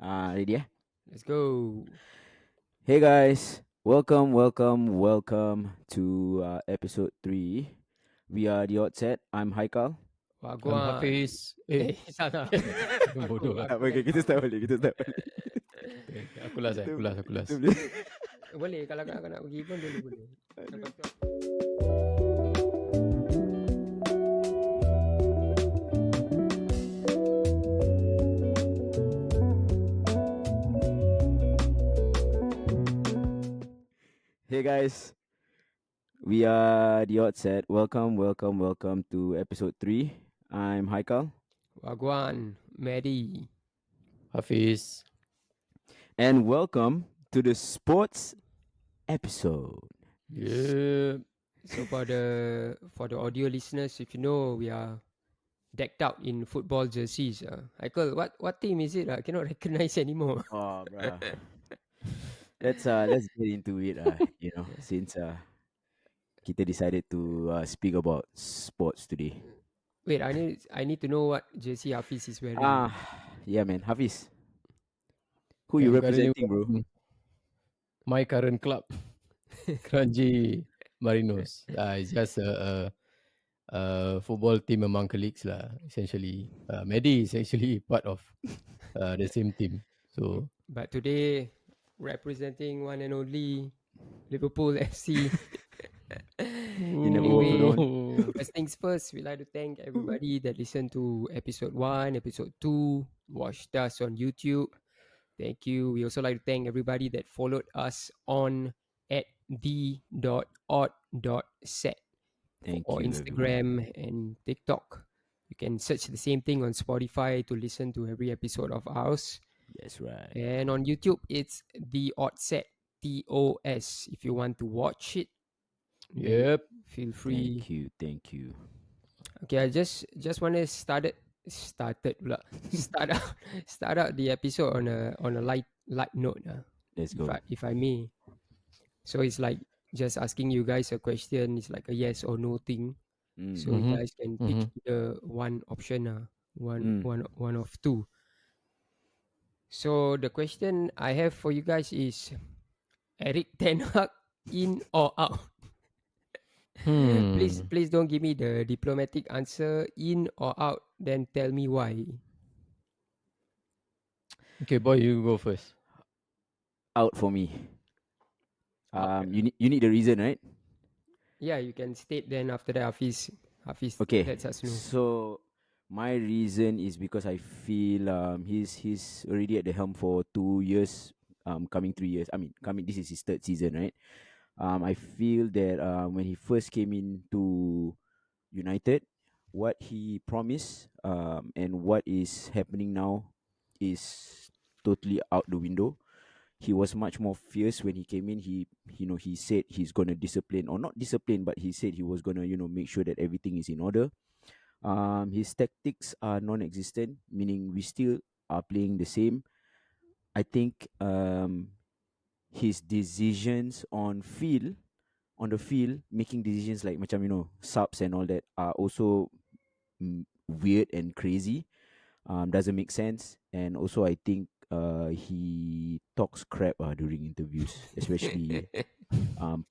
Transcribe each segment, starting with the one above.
Ready? Let's go. Hey guys, welcome to episode 3. We are the Odd Set. I'm Haikal. Wagwan. Haffiz. Salah. Bodoh lah. Aku Okay, kita laptop. start balik. Okay, aku last. Aku last. Boleh kalau kau nak pergi pun boleh. Lepas tu Hey guys, we are the Odd Set. Welcome to episode 3. I'm Haikal. Wagwan, Maddie. Haffiz. And welcome to the sports episode. Yeah. So for the audio listeners, if you know, we are decked out in football jerseys. Haikal, what team is it? I cannot recognize anymore. Oh, bruh. Let's get into it. Since kita decided to speak about sports today. Wait, I need to know what jersey Hafiz is wearing. Yeah, man. Hafiz, who Yeah, you I'm currently representing, bro? wearing My current club, Kranji Marinos. It's just a football team among colleagues lah. Essentially, Maddie is actually part of the same team. So But today, representing one and only Liverpool FC. You never walk alone. First things first, we'd like to thank everybody that listened to episode 1, episode 2, watched us on YouTube. Thank you. We also like to thank everybody that followed us on at the.odd.set Thank or you, Instagram and TikTok. You can search the same thing on Spotify to listen to every episode of ours. That's right. And on YouTube, it's the Odd Set, TOS. If you want to watch it, yep. feel free. Thank you. Okay, I just want to start out the episode on a light note. Let's go. If I may. So it's like just asking you guys a question. It's like a yes or no thing. So you guys can pick either one option, one of two. So the question I have for you guys is Eric Ten Hag in or out? Please don't give me the diplomatic answer, in or out, then tell me why. Okay, boy, you go first. Out for me. You need the reason, right? Yeah, you can state then after that Haffiz Okay. lets us know. So my reason is because I feel he's already at the helm for 2 years, coming 3 years. This is his third season, right? I feel that when he first came into United, what he promised and what is happening now is totally out the window. He was much more fierce when he came in. He said he's gonna discipline, or not discipline, but he said he was gonna make sure that everything is in order. His tactics are non-existent, meaning we still are playing the same. I think his decisions on the field, making decisions like macam subs and all that are also weird and crazy. Doesn't make sense. And also I think he talks crap during interviews, especially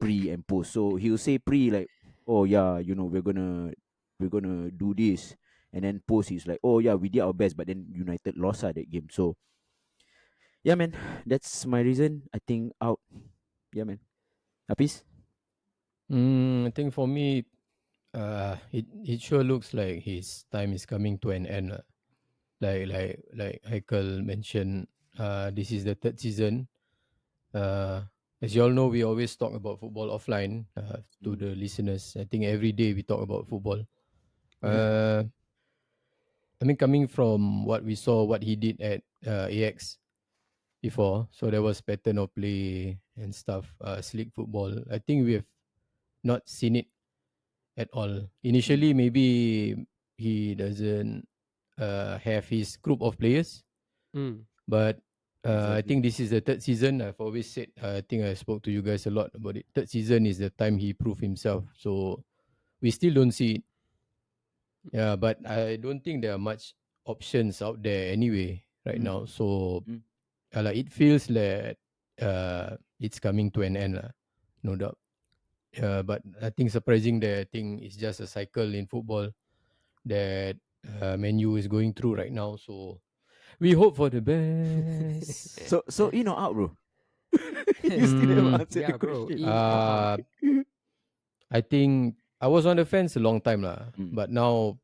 pre and post. So he'll say pre like, oh yeah, we're gonna do this, and then post he's like, oh yeah, we did our best, but then United lost that game. So yeah, man, that's my reason. I think out. Yeah, man. Hafiz? I think for me, it sure looks like his time is coming to an end. Like Haikal mentioned, this is the third season. As you all know, we always talk about football offline to the listeners. I think every day we talk about football. Coming from what we saw, what he did at AX before, so there was pattern of play and stuff, slick football. I think we have not seen it at all. Initially, maybe he doesn't have his group of players, but I think this is the third season. I've always said, I think I spoke to you guys a lot about it. Third season is the time he proved himself. So we still don't see it. Yeah, but I don't think there are much options out there anyway right now. So like it feels that it's coming to an end lah, no doubt. But I think surprising that I think it's just a cycle in football that Man U is going through right now. So we hope for the best. So out, bro. You still haven't mm, answered the Yeah, bro. question. In or out? uh, I think I was on the fence a long time lah, Mm. but now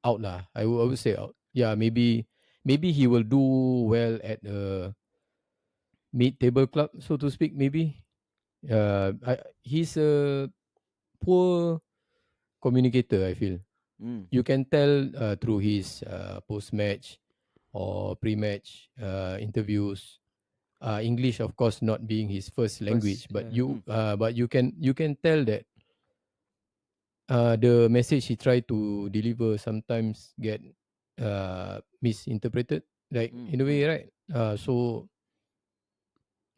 out lah. I would say out. Yeah, maybe he will do well at a mid-table club, so to speak. Maybe he's a poor communicator. I feel Mm. you can tell through his post-match or pre-match interviews. English, of course, not being his first language, First, but yeah. you Mm. but you can tell that the message he tried to deliver sometimes get misinterpreted, like Mm. in a way, Mm. right? So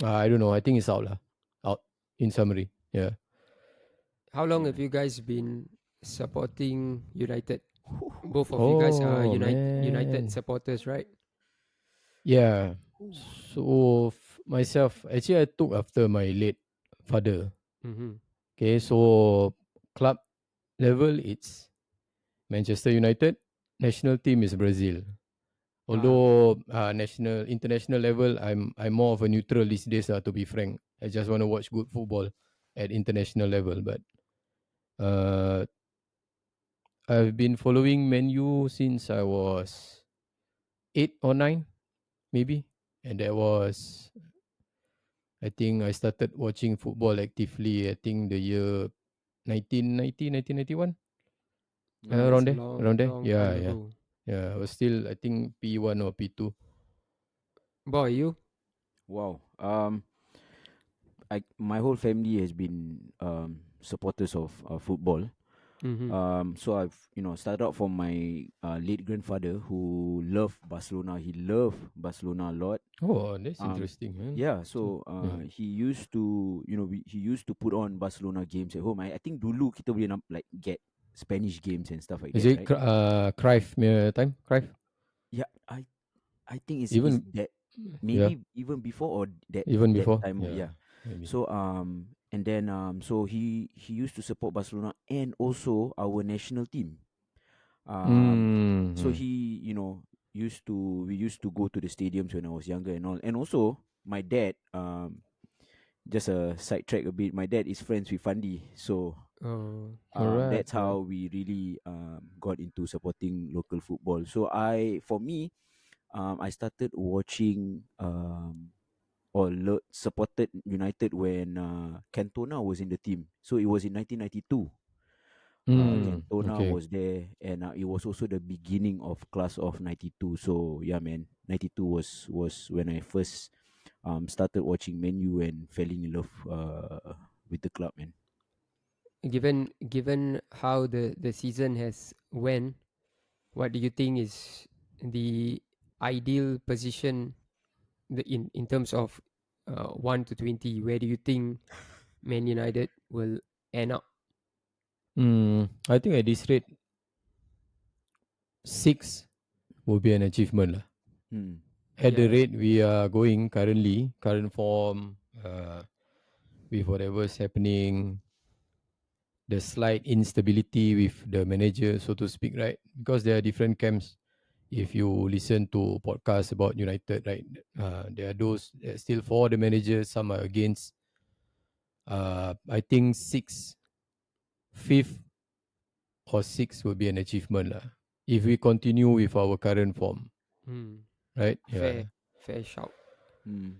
I don't know. I think it's out lah. Out in summary. Yeah. How long Yeah. have you guys been supporting United? Both of you guys are Oh United man. supporters, right? Yeah. So myself, actually, I took after my late father. Mm-hmm. Okay, so club level, it's Manchester United. National team is Brazil. Ah, Although international level, I'm more of a neutral these days. To be frank, I just want to watch good football at international level. But uh, I've been following Man U since I was 8 or 9, maybe, and that was, I think I started watching football actively. I think the year 1990, 1991, yeah, around that's a there, long, around there. long Yeah, time yeah, ago. yeah. I was still, I think, P1 or P2. Boy, you? Wow. My whole family has been supporters of football. Mm-hmm. So I've started out from my late grandfather who loved Barcelona. He loved Barcelona a lot. Oh, that's Um, interesting, man. yeah. So, So yeah. he used to he used to put on Barcelona games at home. I think dulu kita boleh like get Spanish games and stuff like Is that, it right? Cruyff time? Cruyff? Yeah, I think it's Even, that yeah, maybe even before or even that before? time. Yeah, Yeah. maybe. So and then so he used to support Barcelona and also our national team. So Mm-hmm. he we used to go to the stadiums when I was younger and all. And also my dad, just a sidetrack a bit. My dad is friends with Fandi, so Oh, All right, that's all right. how we really got into supporting local football. So for me, I started watching or supported United when Cantona was in the team. So it was in 1992. Cantona Okay. was there, and it was also the beginning of class of 92. So yeah, man, 92 was when I first started watching menu and falling in love with the club, man. given how the season has went, what do you think is the ideal position in terms of 1 to 20? Where do you think Man United will end up? I think at this rate, 6 will be an achievement lah. Hmm. At the Yeah, rate we are going currently, current form, with whatever's happening, the slight instability with the manager, so to speak, right? Because there are different camps. If you listen to podcasts about United, right, there are those that still for the manager, some are against. I think fifth or sixth will be an achievement lah. If we continue with our current form, hmm. right? fair Yeah. fair shout. Hmm.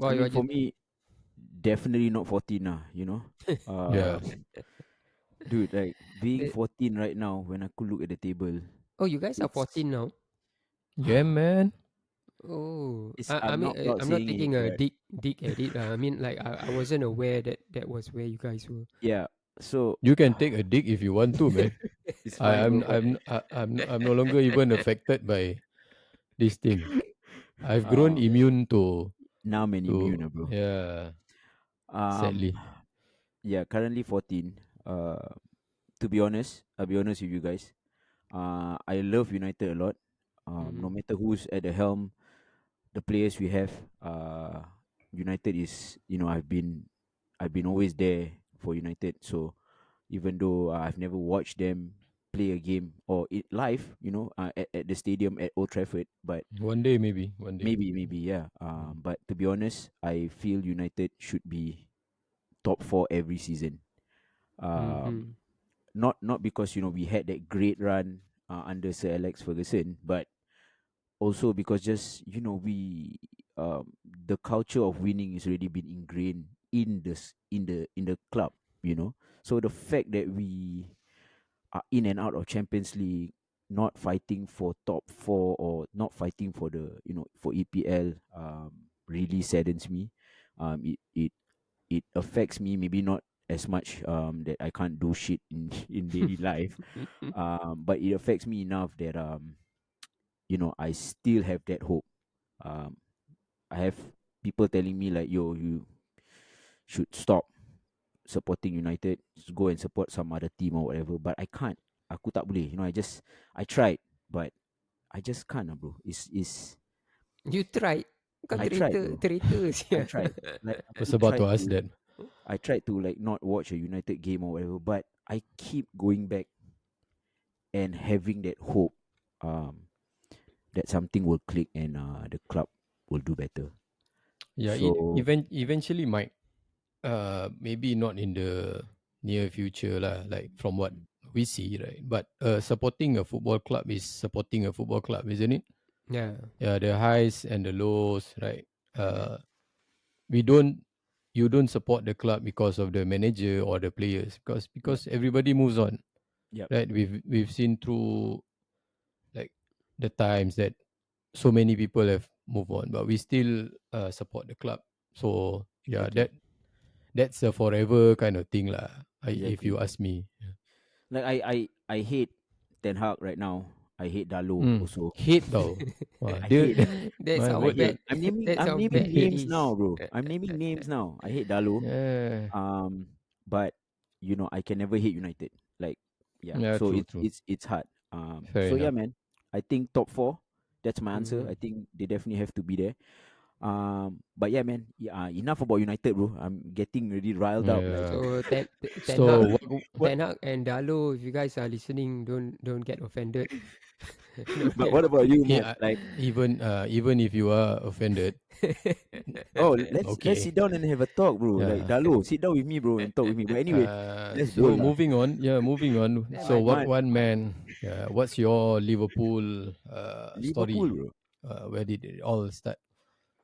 I Boy, mean, what you? for me, definitely not 14 lah. Yeah. Dude, like being The, 14 right now, when I could look at the table, oh, you guys are it's 14 now. Yeah, man. Oh, it's I I'm mean, not proud I'm not saying it, taking a but dig at it. I mean, like I wasn't aware that that was where you guys were. yeah. So You can take a dig if you want to, man. it's I, fine, bro. I'm But I'm I'm no longer even affected by this thing. I've grown um, immune to now I'm an to immune, bro. yeah, Um, sadly. yeah, currently 14. To be honest, I'll be honest with you guys. I love United a lot. Mm-hmm. No matter who's at the helm, the players we have. United is, I've been always there for United. So even though I've never watched them play a game or it live, at the stadium at Old Trafford, but One day, maybe. One day. maybe, yeah. Mm. But to be honest, I feel United should be top four every season. Um, Mm-hmm. not because we had that great run under Sir Alex Ferguson, but also because just the culture of winning is already been ingrained in the club. So the fact that we are in and out of Champions League, not fighting for top four or not fighting for the for EPL, really saddens me. It affects me, maybe not as much that I can't do shit in in daily life, but it affects me enough that I still have that hope. um I have people telling me like, yo, you should stop supporting United, just go and support some other team or whatever, but I can't. Aku tak boleh, I tried, but I just can't, bro. It's You tried. Kau I tried, traitor, bro. traitor I sia. tried. Like Was aku about to tried ask to that. I tried to like not watch a United game or whatever, but I keep going back and having that hope that something will click and the club will do better. Yeah, it So eventually might. Maybe not in the near future lah. Like from what we see, right? But supporting a football club is supporting a football club, isn't it? Yeah. Yeah, the highs and the lows, right? yeah, Uh, we don't. You don't support the club because of the manager or the players, yep, because everybody moves on, yep, right? We've seen through like the times that so many people have moved on, but we still support the club. So yeah, exactly, that's a forever kind of thing lah. If exactly. you ask me. Like I hate Ten Hag right now. I hate Dalo Mm. also. Hate tau. Wah, I dia, hate. That's my, how I what hate. the bad. That's I'm how I naming bad he hate. names is. now, bro. I'm naming names now. I hate Dalo. Yeah, But I can never hate United. Like, yeah. yeah, So true, it's true. it's it's hard. Fair So yeah, enough. man. I think top four. That's my answer. Mhm. I think they definitely have to be there. But yeah, man. Yeah, enough about United, bro. I'm getting really riled up. Like, Yeah. So Ten Hag, So what? what? Ten Hag and Dalo, if you guys are listening, don't get offended. Don't But get what about you, Matt? Yeah, Like, even if you are offended, oh, let's okay. sit down and have a talk, bro. Like, Yeah. Dalo, sit down with me, bro, and talk with me. But anyway, let's go So lah. moving on. Yeah, moving on. Then So my what Mat, one man? What's your Liverpool Liverpool, story? bro. Where did it all start?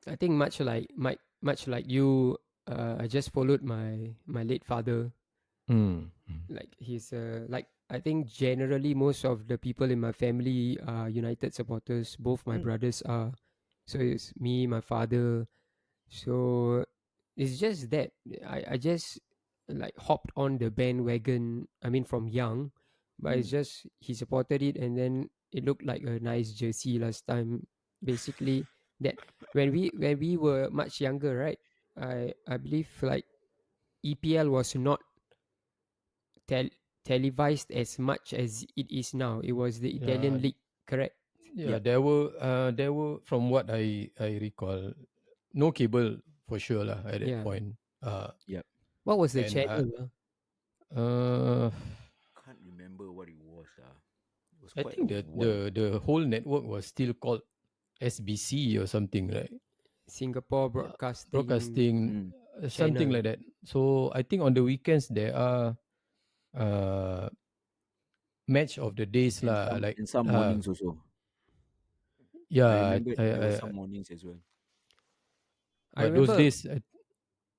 I think much like you, I just followed my late father. Mm. Like he's like I think generally most of the people in my family are United supporters. Both my Mm, brothers are. So it's me, my father. So it's just that I just like hopped on the bandwagon. I mean from young, but it's mm. just he supported it, and then it looked like a nice jersey last time. Basically, that when we were much younger, right? I believe like EPL was not tel- televised as much as it is now. It was the Yeah, Italian league, correct? yeah. Yep, There were from what I recall, no cable for sure lah at that Yeah. point. yep. What was the And channel? uh, Can't remember what it was. It was I quite a think the while. the the whole network was still called SBC or something, right? Singapore Uh, Broadcasting Broadcasting, Mm. something Channel. like that. So I think on the weekends there are uh, match of the days And lah. some Like and some mornings also. I yeah, remember there was some mornings as well. I but those remember days,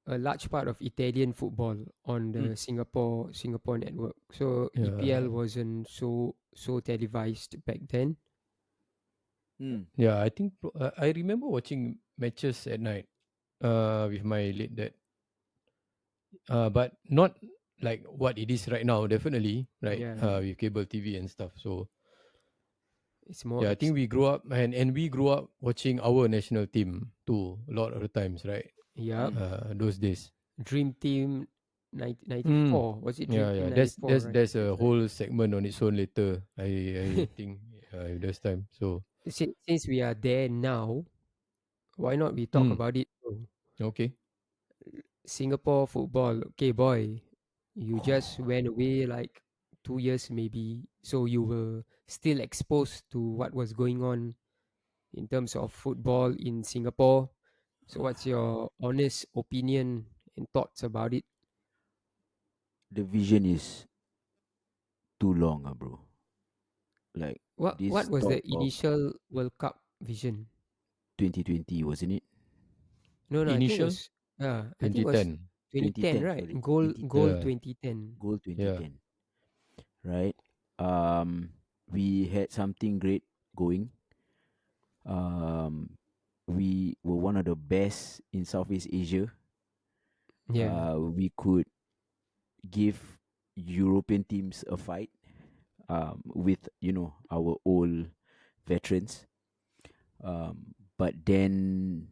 a large part of Italian football on Mm. the Singapore network. So EPL yeah, wasn't so televised back then. Mm. yeah. I think I remember watching matches at night with my late dad. But not like what it is right now. Definitely, right? Yeah, Mm. With cable TV and stuff. So it's more yeah, I think we grew up and we grew up watching our national team too a lot of the times, right? yeah. Mm. Those days. Dream Team Mm. 94. Was it Dream Yeah, Team yeah. There's 94, there's right? there's a That's right. whole segment on its own later. I think this time. So Since we are there now, why not we talk Mm. about it, bro? Okay. Singapore football. Okay, boy, you just went away like 2 years maybe, so you were still exposed to what was going on in terms of football in Singapore. So, what's your honest opinion and thoughts about it? The vision is too long, bro. Like What this was the talk of initial World Cup vision? 2020, wasn't it? No, no, I think it Initial was. I think it was 2010. 2010, 2010, right? sorry, Goal 2010, Yeah. 2010. goal Yeah. 2010, right? Um, we had something great going. Um, we were one of the best in Southeast Asia. Yeah, We could give European teams a fight. With our old veterans. But then,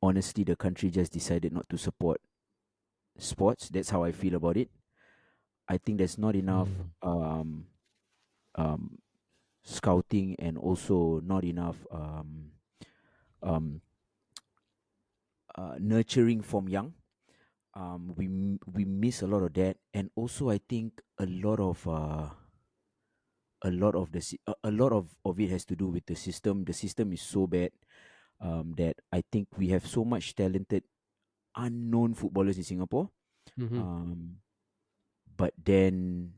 honestly, the country just decided not to support sports. That's how I feel about it. I think there's not enough Mm. um, scouting, and also not enough um, nurturing from young. We miss a lot of that, and also I think a lot of it has to do with the system. The system is so bad that I think we have so much talented unknown footballers in Singapore. mm-hmm. Um, but then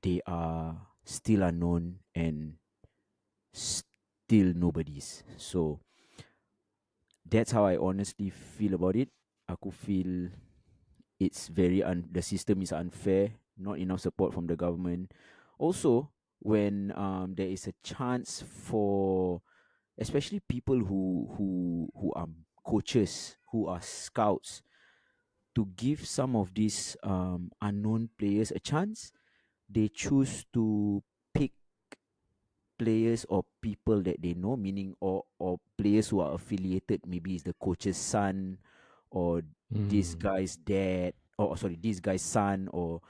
they are still unknown and still nobodies. So that's how I honestly feel about it. Aku feel it's the system is unfair, not enough support from the government. Also, when there is a chance for especially people who are coaches, who are scouts, to give some of these unknown players a chance, they choose to pick players or people that they know, meaning or players who are affiliated. Maybe it's the coach's son, or this Mm. guy's dad, or sorry, this guy's son, or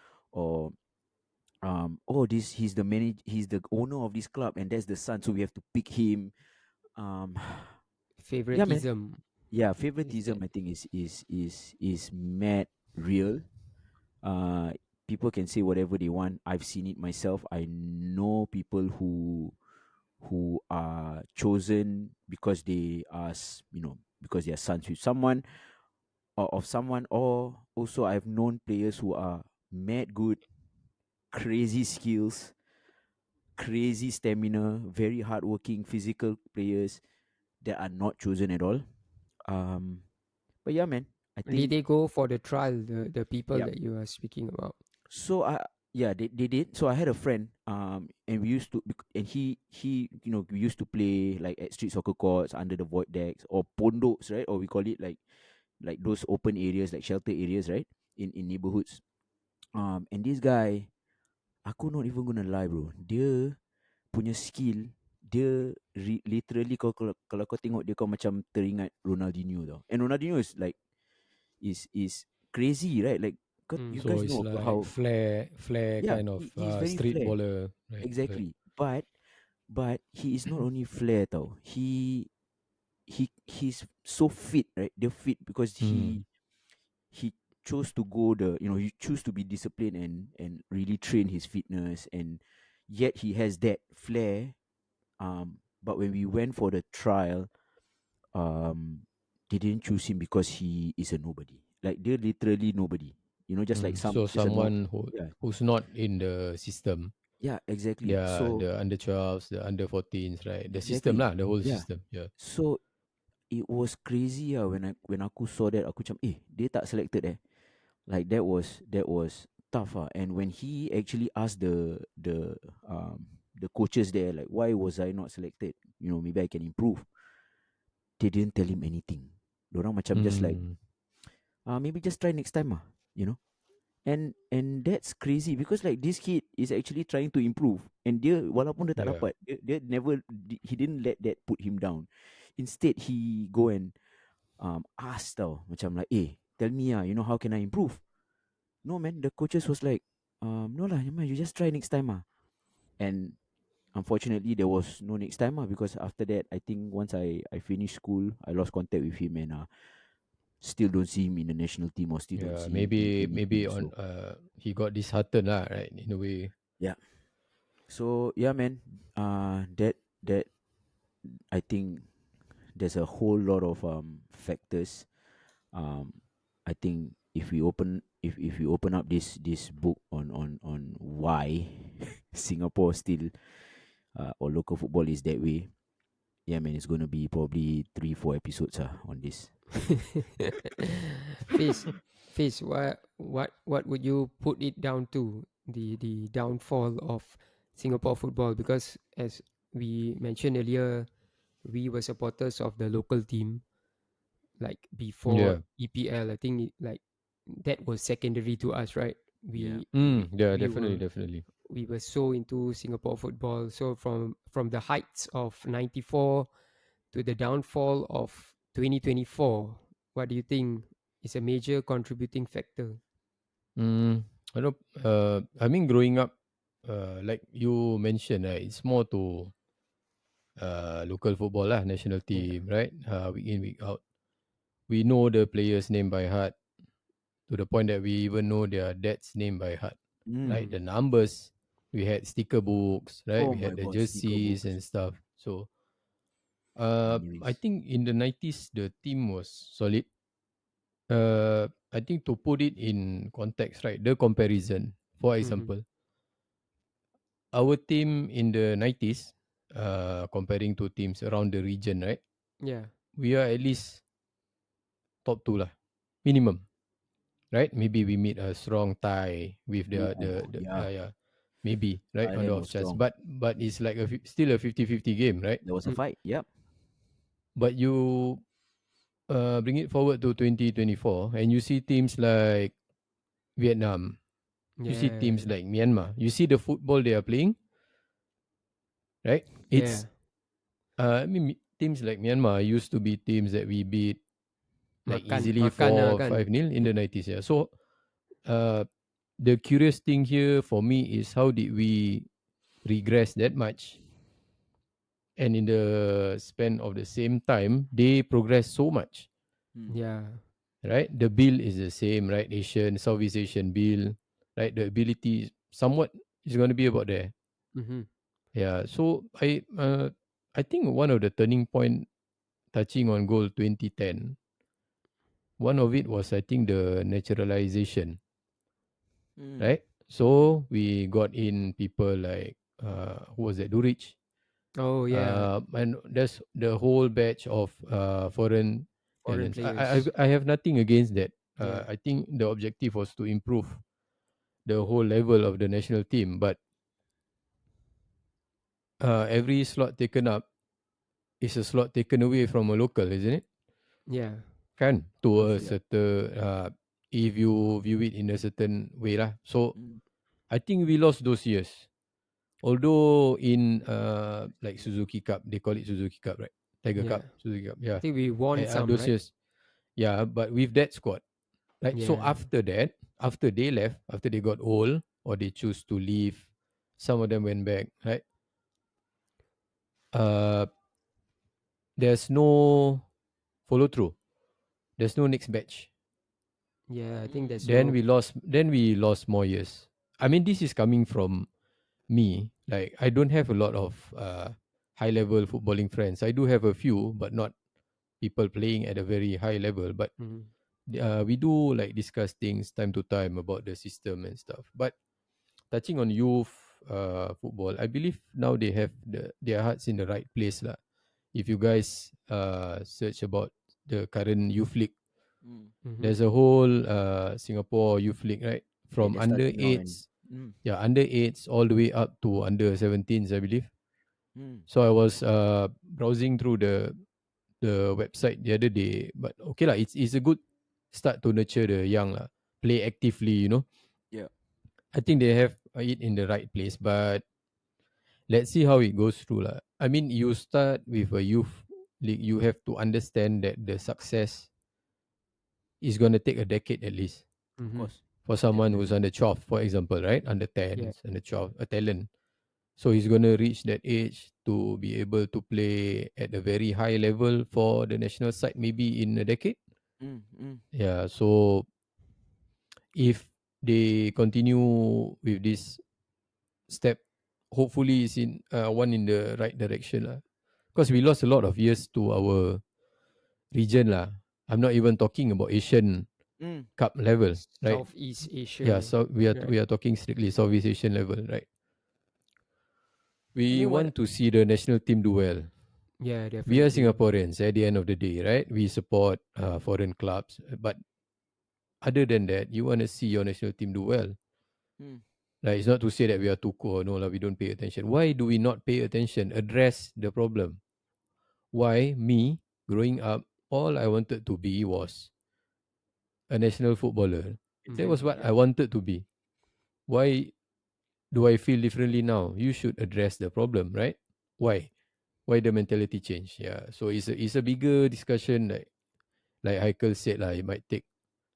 oh, this he's the owner of this club, and that's the son, so we have to pick him. Um, yeah, man. Favoritism. Yeah, Is that favoritism, I think, is mad real. Uh, People can say whatever they want. I've seen it myself. I know people who are chosen because because they are sons with someone, or of someone. Or also, I've known players who are mad good, crazy skills, crazy stamina, very hardworking, physical players that are not chosen at all. Um, but yeah, man, I did think they go for the trial? The people yeah. that you are speaking about. So yeah, they did. So I had a friend, and we used to, and he we used to play like at street soccer courts, under the void decks, or pondoks, right? Or we call it like those open areas, like shelter areas, right? In neighborhoods. And this guy, aku not even gonna lie, bro. Dia punya skill, literally, kalau kau tengok dia, kau macam teringat Ronaldinho tau. And Ronaldinho is like is crazy, right? Like, you Mm. So guys it's know like how. flair Yeah, kind of he's very street flair. baller, right? Right. Exactly. But he is not only flair tau. He's so fit, right? They're fit because Mm. he chose to go he choose to be disciplined and really train his fitness, and yet he has that flair. But when we went for the trial, they didn't choose him because he is a nobody. Like, they're literally nobody. Just like some, So just a no. someone Yeah, who's not in the system. yeah, They exactly. are So the under 12s, the under 14s, right? The system exactly, lah, the whole yeah. system. Yeah. So it was crazy when aku saw that, aku macam, dia tak selected like that was tough. And when he actually asked the coaches there, like, why was I not selected, maybe I can improve, they didn't tell him anything. Dorang macam just like, Mm. maybe just try next time, you know and that's crazy, because like this kid is actually trying to improve, and dia, walaupun dia tak Yeah. dapat, dia never, he didn't let that put him down. Instead, he go and ask tau, macam like, tell me, how can I improve? No, man, the coaches was like, no lah, never mind, you just try next time. And unfortunately there was no next time because after that I think once I finished school I lost contact with him and still don't see him in the national team or still don't Yeah, see him in any maybe team. on So he got disheartened lah, right? In a way. yeah. So yeah, man. That I think there's a whole lot of factors. Um, I think if we open up this book on why Singapore still or local football is that way, yeah, man, it's gonna be probably 3-4 episodes on this. Face, face. What would you put it down to? The downfall of Singapore football, because as we mentioned earlier, we were supporters of the local team like before Yeah. EPL. I think like that was secondary to us, right? Yeah. We we Yeah, we definitely, were definitely. we were so into Singapore football. So from the heights of '94 to the downfall of 2024, what do you think is a major contributing factor? Mm, I don't. I mean, growing up, like you mentioned, it's more to local football lah, national Yeah. team, right? Week in, week out. We know the players' name by heart to the point that we even know their dad's name by heart, right? Mm. The numbers. We had sticker books, right? Oh We my had the God, sticker jerseys and books, stuff. So, I memories. think in the 90s the team was solid. I think to put it in context, right? The comparison, for Mm-hmm. example, our team in the 90s, comparing to teams around the region, right? Yeah. We are at least top two lah, minimum, right? Maybe we meet a strong tie with Oh the yeah, yeah, maybe right on the Thailand off was chance, strong. but it's like still a 50-50 game, right? There was a Mm. fight. Yep. But you bring it forward to 2024, and you see teams like Vietnam, you see Yeah. teams like Myanmar, you see the football they are playing, right? Yeah. It's I mean, teams like Myanmar used to be teams that we beat like easily Makan lah 4 kan. 5-0 in the 90s. Yeah. So uh, the curious thing here for me is how did we regress that much? And in the span of the same time, they progress so much, Mm. Yeah. right? The bill is the same, right? Asian, Southeast Asian bill, right? The ability somewhat is going to be about there. Mm-hmm. Yeah. So I think one of the turning point touching on goal 2010, one of it was I think the naturalization, Mm. right? Mm. So we got in people like who was that? Durich. Oh yeah. And there's the whole batch of foreign Foreign talents. players. I have nothing against that. Yeah. I think the objective was to improve the whole level of the national team, but every slot taken up is a slot taken away from a local, isn't it? Yeah. Kan to a True. Yeah. certain if you view it in a certain way lah. So Mm. I think we lost those years. Although in like Suzuki Cup, they call it Suzuki Cup, right? Tiger Yeah. Cup, Suzuki Cup, I yeah. think we won some, Those right? years, yeah. But with that squad, right? So Yeah. after that, after they left, after they got old or they choose to leave, some of them went back, right? Uh, there's no follow through. There's no next batch. Yeah. I think Mm. there's no. Then we lost more years. I mean, this is coming from me. Like I don't have a lot of high level footballing friends. I do have a few, but not people playing at a very high level. But Mhm. we do like discuss things time to time about the system and stuff. But touching on youth football, I believe now they have their hearts in the right place lah. If you guys search about the current youth league, Mm. Mhm. there's a whole Singapore youth league, right? Yeah, From they're under starting now, and eights, yeah, under eights all the way up to under 17s, I believe. mm. So I was browsing through the website the other day, but okay lah, it's a good start to nurture the young lah. Play actively, you know. Yeah. I think they have it in the right place, but let's see how it goes through lah. I mean, you start with a youth league, you have to understand that the success is gonna take a decade at least Of Mhm. course. for someone who's Definitely. under 12, for example, right? Under Yeah. 10s, under 12, a talent. So he's gonna reach that age to be able to play at a very high level for the national side, maybe in a decade. Mm, mm, Yeah. So if they continue with this step, hopefully it's in one in the right direction lah. Because we lost a lot of years to our region lah. I'm not even talking about Asian mm. Cup level, right? Southeast Yeah, Asia, so we right? are talking strictly Southeast Asian level, right? I We mean, what? want to see the national team do well. Yeah, We are definitely. Singaporeans at the end of the day, right? We support foreign clubs, but other than that, you want to see your national team do well. Mm. Like, it's not to say that we are too cool. No, lah, we don't pay attention. Why do we not pay attention? Address the problem. Why me growing up, all I wanted to be was a national footballer. That was Mm-hmm. what Yep. I wanted to be. Why do I feel differently now? You should address the problem, right? Why? Why the mentality change? Yeah. So it's a bigger discussion. Like Haikal said lah, it might take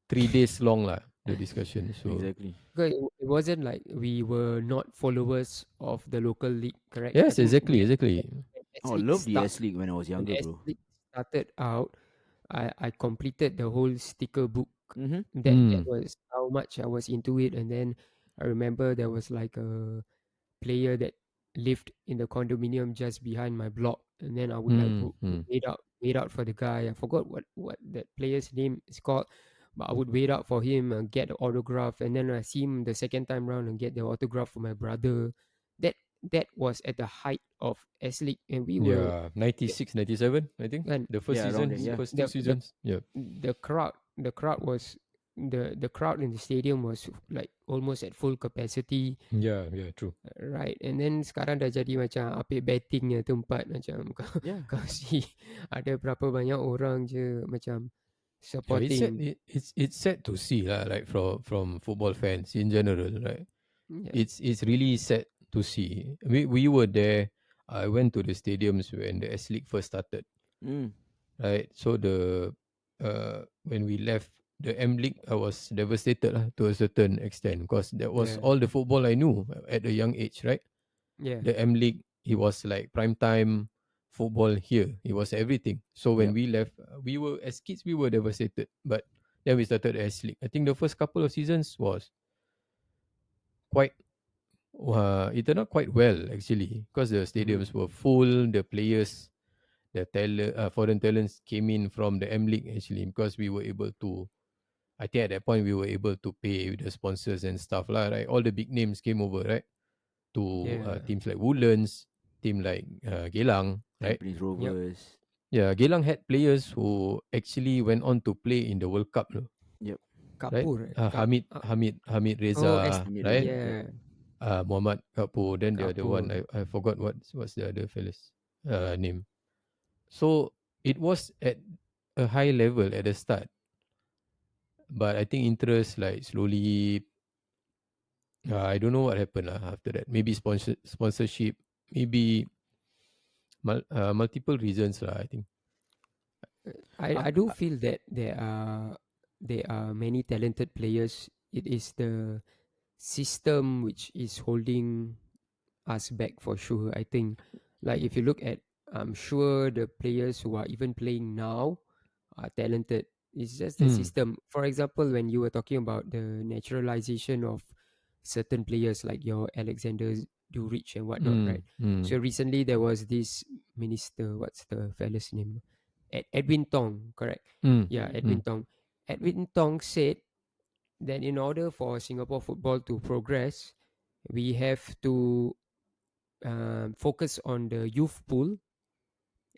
3 days long lah the discussion. So Exactly. Because it wasn't like we were not followers of the local league, correct? I yes, think exactly, exactly. when Oh, I S League love the S League when I was when younger, S bro. League started out, I completed the whole sticker book. Mm-hmm. That Mm, was how much I was into it. And then I remember there was like a player that lived in the condominium just behind my block, and then I would like mm, mm. wait out for the guy. I forgot what that player's name is called, but I would wait out for him and get the autograph, and then I see him the second time round and get the autograph for my brother. That that was at the height of S League, and we were Yeah, 96, 97, I think. and The first Yeah, around season, there. Yeah. first two seasons. Yeah. the crowd was the crowd in the stadium was like almost at full capacity. Yeah, yeah, true. Right, and then sekarang dah jadi macam apik bettingnya tempat macam Yeah. kau see ada berapa banyak orang je macam Yeah, supporting. it's sad to see lah, like from football fans in general, right? Yeah, It's really sad to see. We were there. I went to the stadiums when the S League first started, Mm. right? So when we left the M League, I was devastated lah, to a certain extent, because that was yeah, all the football I knew at a young age, right? yeah, The M League, it was like prime time football here. It was everything. So when Yep. we left, we were as kids, we were devastated. But then we started the S League. I think the first couple of seasons was quite. It turned out quite well actually, because the Mm-hmm. stadiums were full. The players, the talent, foreign talents came in from the M League actually, because we were able to. I think at that point we were able to pay with the sponsors and stuff lah. Right, all the big names came over, right, to yeah, teams like Woodlands, team like Geylang, right? Tampines yep. Rovers. Yeah, Geylang had players who actually went on to play in the World Cup, no? Yep. Right? Kapur, Hamid oh Reza, Hamid right? Reza. Yep. yeah, Muhammad Kapur. Then the other one, Kapur. I forgot what's the other fella's name. So it was at a high level at the start, but I think interest like slowly. I don't know what happened after that. Maybe sponsorship, maybe multiple reasons lah. I think. Uh, I do feel that there are many talented players. It is the system which is holding us back for sure. I think, like if you look at, I'm sure the players who are even playing now are talented. It's just the Mm, system. For example, when you were talking about the naturalization of certain players like your Alexander Durich and whatnot, mm, right? mm, So recently there was this minister, what's the fella's name? Edwin Tong, correct? mm, Yeah, mm. Edwin mm, Tong. Edwin Tong said that in order for Singapore football to progress, we have to focus on the youth pool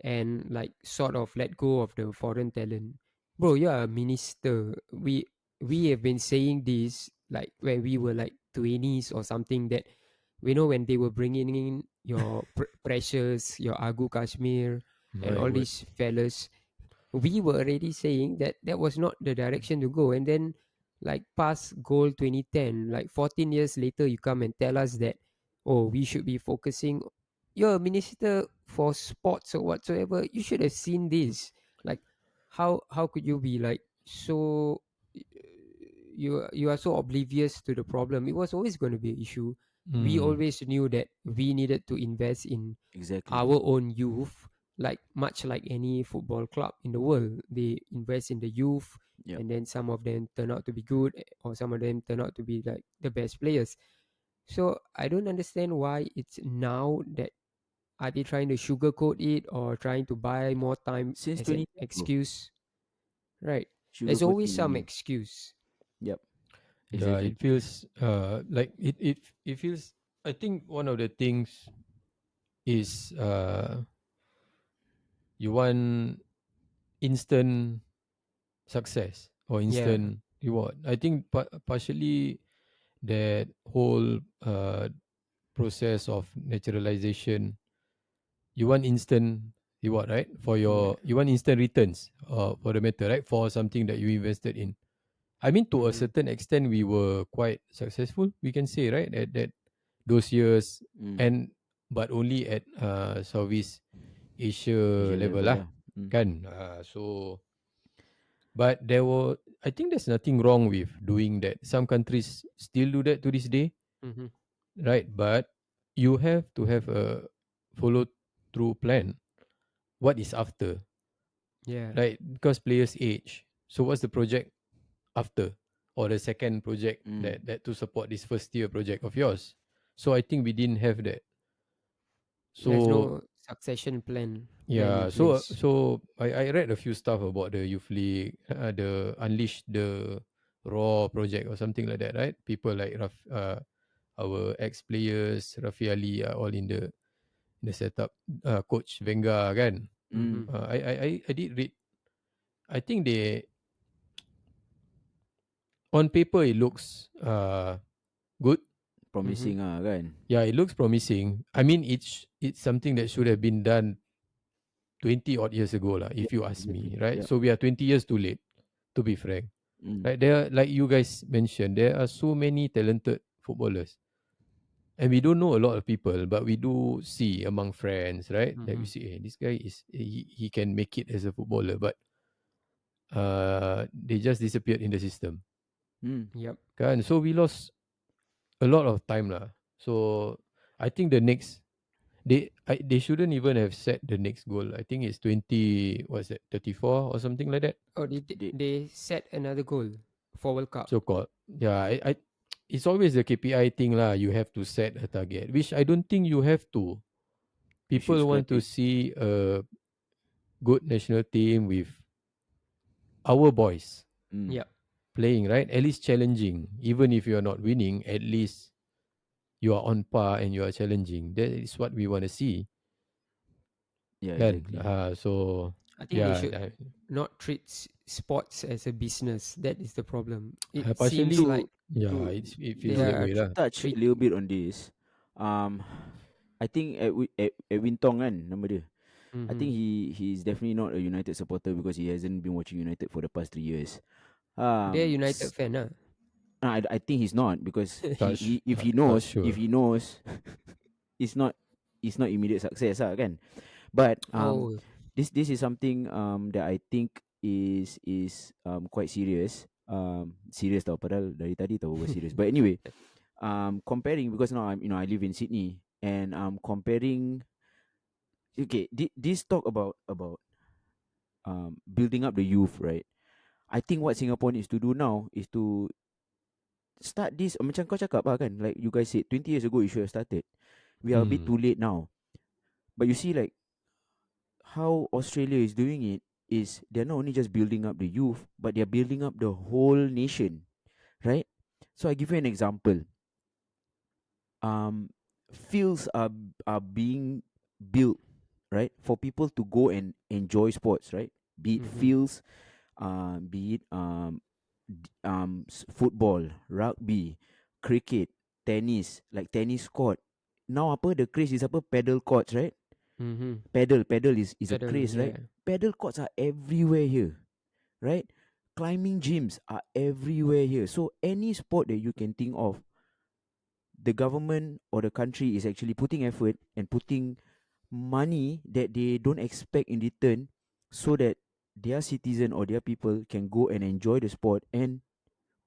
and like sort of let go of the foreign talent. Bro, you're a minister. We have been saying this like when we were like 20s or something, that we know when they were bringing in your Precious, your Agu Kashmir, and my all word. these fellas, we were already saying that that was not the direction to go. And then like past goal 2010, like 14 years later, you come and tell us that, oh, we should be focusing. You're a minister for sports or whatsoever, you should have seen this. Like how could you be like so, you are so oblivious to the problem? It was always going to be an issue. We Mm. always knew that we needed to invest in Exactly. our own youth, like much like any football club in the world. They invest in the youth, Yep. and then some of them turn out to be good, or some of them turn out to be like the best players. So I don't understand why it's now that, are they trying to sugarcoat it or trying to buy more time Since as an 2010, bro. excuse? Right. There's always Sugarcoating some only. excuse. Yep. Yeah, Exactly. it feels like it feels. I think one of the things is you want instant success or Yeah. instant reward. I think partially that whole process of naturalization, you want instant reward, right? For Yeah. your, you want instant returns, for the matter, right? For something that you invested in. I mean, to a Mm-hmm. certain extent, we were quite successful, we can say, right? At that those years, Mm. and but only at Southeast Asia Asia level level lah, lah. Mm. kan? So, but there were, I think there's nothing wrong with doing that. Some countries still do that to this day, Mm-hmm. right? But you have to have a follow through plan. What is after, Yeah. right? Because players age. So what's the project after, or the second project Mm. that to support this first year project of yours? So I think we didn't have that. There's So no succession plan in yeah, so place. I read a few stuff about the youth league, the unleash the raw project or something like that, right? People like our ex players, Rafi Ali, are all in the setup. Coach Wenger, kan? Mm. Mm-hmm. I did read. I think they, on paper it looks good. Mm-hmm. Promising ah kan. Yeah, it looks promising. I mean, it's something that should have been done 20 odd years ago, lah, if Yep. you ask Exactly. me, right? Yep. So we are 20 years too late, to be frank. Mm. Right? There are, like you guys mentioned, there are so many talented footballers. And we don't know a lot of people, but we do see among friends, right? That we Mm-hmm. see, hey, this guy is, he can make it as a footballer, but they just disappeared in the system. Mm. Yep. Kan? So we lost a lot of time lah. So I think the next, they shouldn't even have set the next goal. I think it's 20, what's that, 34 or something like that. Oh, They they set another goal for World Cup. So called. Yeah, I it's always the KPI thing lah. You have to set a target, which I don't think you have to. you should People scrap want to it. see a good national team with our boys Mm. Yep. playing, right? At least challenging. Even if you're not winning, at least you are on par and you are challenging. That is what we want to see. Yeah. Kan? Exactly. So I think they yeah, should not treat sports as a business. That is the problem. It seems partially, like To yeah, to it they feels that to are way lah. touch a treat. little bit on this, um, I think Edwin Tong kan nama dia. I Mm-hmm. think he's definitely not a United supporter because he hasn't been watching United for the past 3 years. They're United S- fan, huh? I think he's not because he if he Not knows sure. it's not immediate success lah kan. But Oh. this is something that I think is quite serious. Serious tau padahal dari tadi tahu was serious. But anyway, comparing because now I live in Sydney and comparing. Okay, this talk about building up the youth, right? I think what Singapore needs to do now is to start this macam kau cakap lah kan, like you guys said 20 years ago you should have started. We are a bit Hmm. too late now. But you see like how Australia is doing it is they're not only just building up the youth, but they're building up the whole nation, right? So I give you an example. Um, Fields are being built, right, for people to go and enjoy sports, right? Be it Mm-hmm. fields, be it football, rugby, cricket, tennis, like tennis court. Now apa the craze is apa paddle courts, right? Mm-hmm. Paddle is a Pedal, craze, right? yeah. Paddle courts are everywhere here, right? Climbing gyms are everywhere here. So any sport that you can think of, the government or the country is actually putting effort and putting money that they don't expect in return so that their citizen or their people can go and enjoy the sport and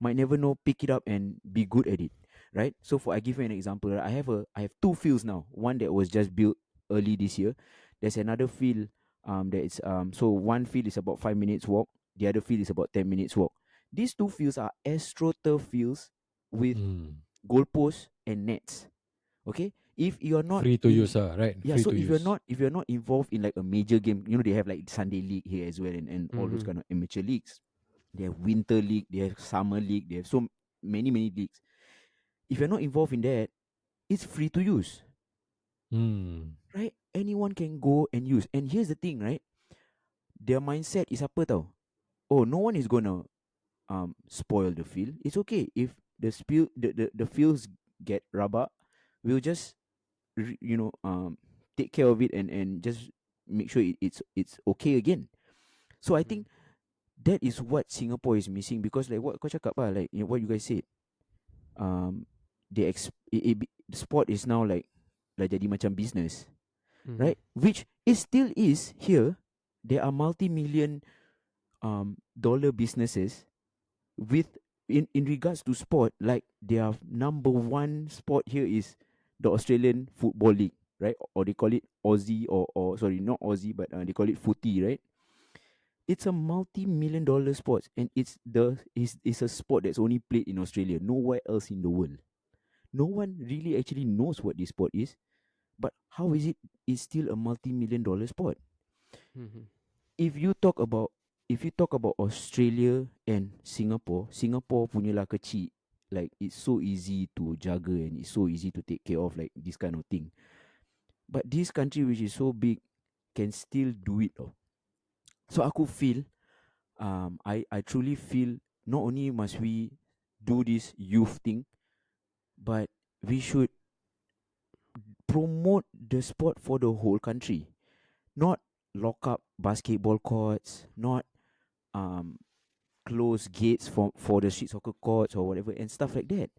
might never know pick it up and be good at it. right? So for I give you an example, right? I have two fields now. One that was just built early this year. There's another field that is so one field is about 5 minutes walk. The other field is about 10 minutes walk. These two fields are AstroTurf fields with Mm. goalposts and nets. Okay, if you're not Free to in use, right? yeah, Free so to use. if you're not involved in like a major game, they have like Sunday league here as well, and all those Mm-hmm. kind of amateur leagues. They have winter league, they have summer league, they have so many leagues. If you're not involved in that, it's free to use, Mm. right? Anyone can go and use. And here's the thing, right? Their mindset is apa tau? Oh, no one is gonna spoil the field. It's okay if the fields get rubber. We'll just take care of it and just make sure it's okay again. So I Mm-hmm. think that is what Singapore is missing, because like what kau cakap lah, like what you guys said, um the sport is now like jadi macam business, Mm-hmm. right? Which it still is here. There are multi-million dollar businesses with in regards to sport. Like their number one sport here is the Australian Football League, right? Or they call it Aussie, or sorry, not Aussie, but they call it footy, right? It's a multi-million dollar sport, and it's a sport that's only played in Australia, nowhere else in the world. No one really actually knows what this sport is, but how is it is still a multi-million dollar sport? Mm-hmm. If you talk about Australia and Singapore punya lah kecil, like it's so easy to jaga and it's so easy to take care of, like this kind of thing. But this country which is so big can still do it. Oh. So aku feel, I truly feel not only must we do this youth thing, but we should promote the sport for the whole country, not lock up basketball courts, not um close gates for the street soccer courts or whatever and stuff like that.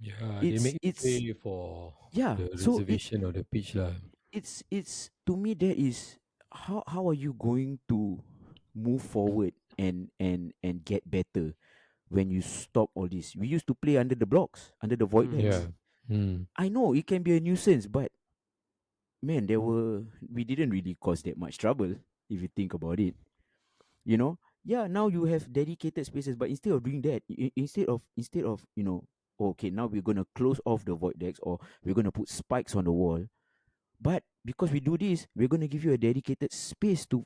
Yeah, they It's make you it's pay for yeah. the So reservation of the pitch lah. it's to me that is how are you going to move forward and get better when you stop all this? We used to play under the blocks, under the void Mm-hmm. decks. Yeah. Mm. I know it can be a nuisance, but man, we didn't really cause that much trouble if you think about it. You know, yeah. Now you have dedicated spaces, but instead of doing that, instead of okay, now we're gonna close off the void decks, or we're gonna put spikes on the wall. But because we do this, we're gonna give you a dedicated space to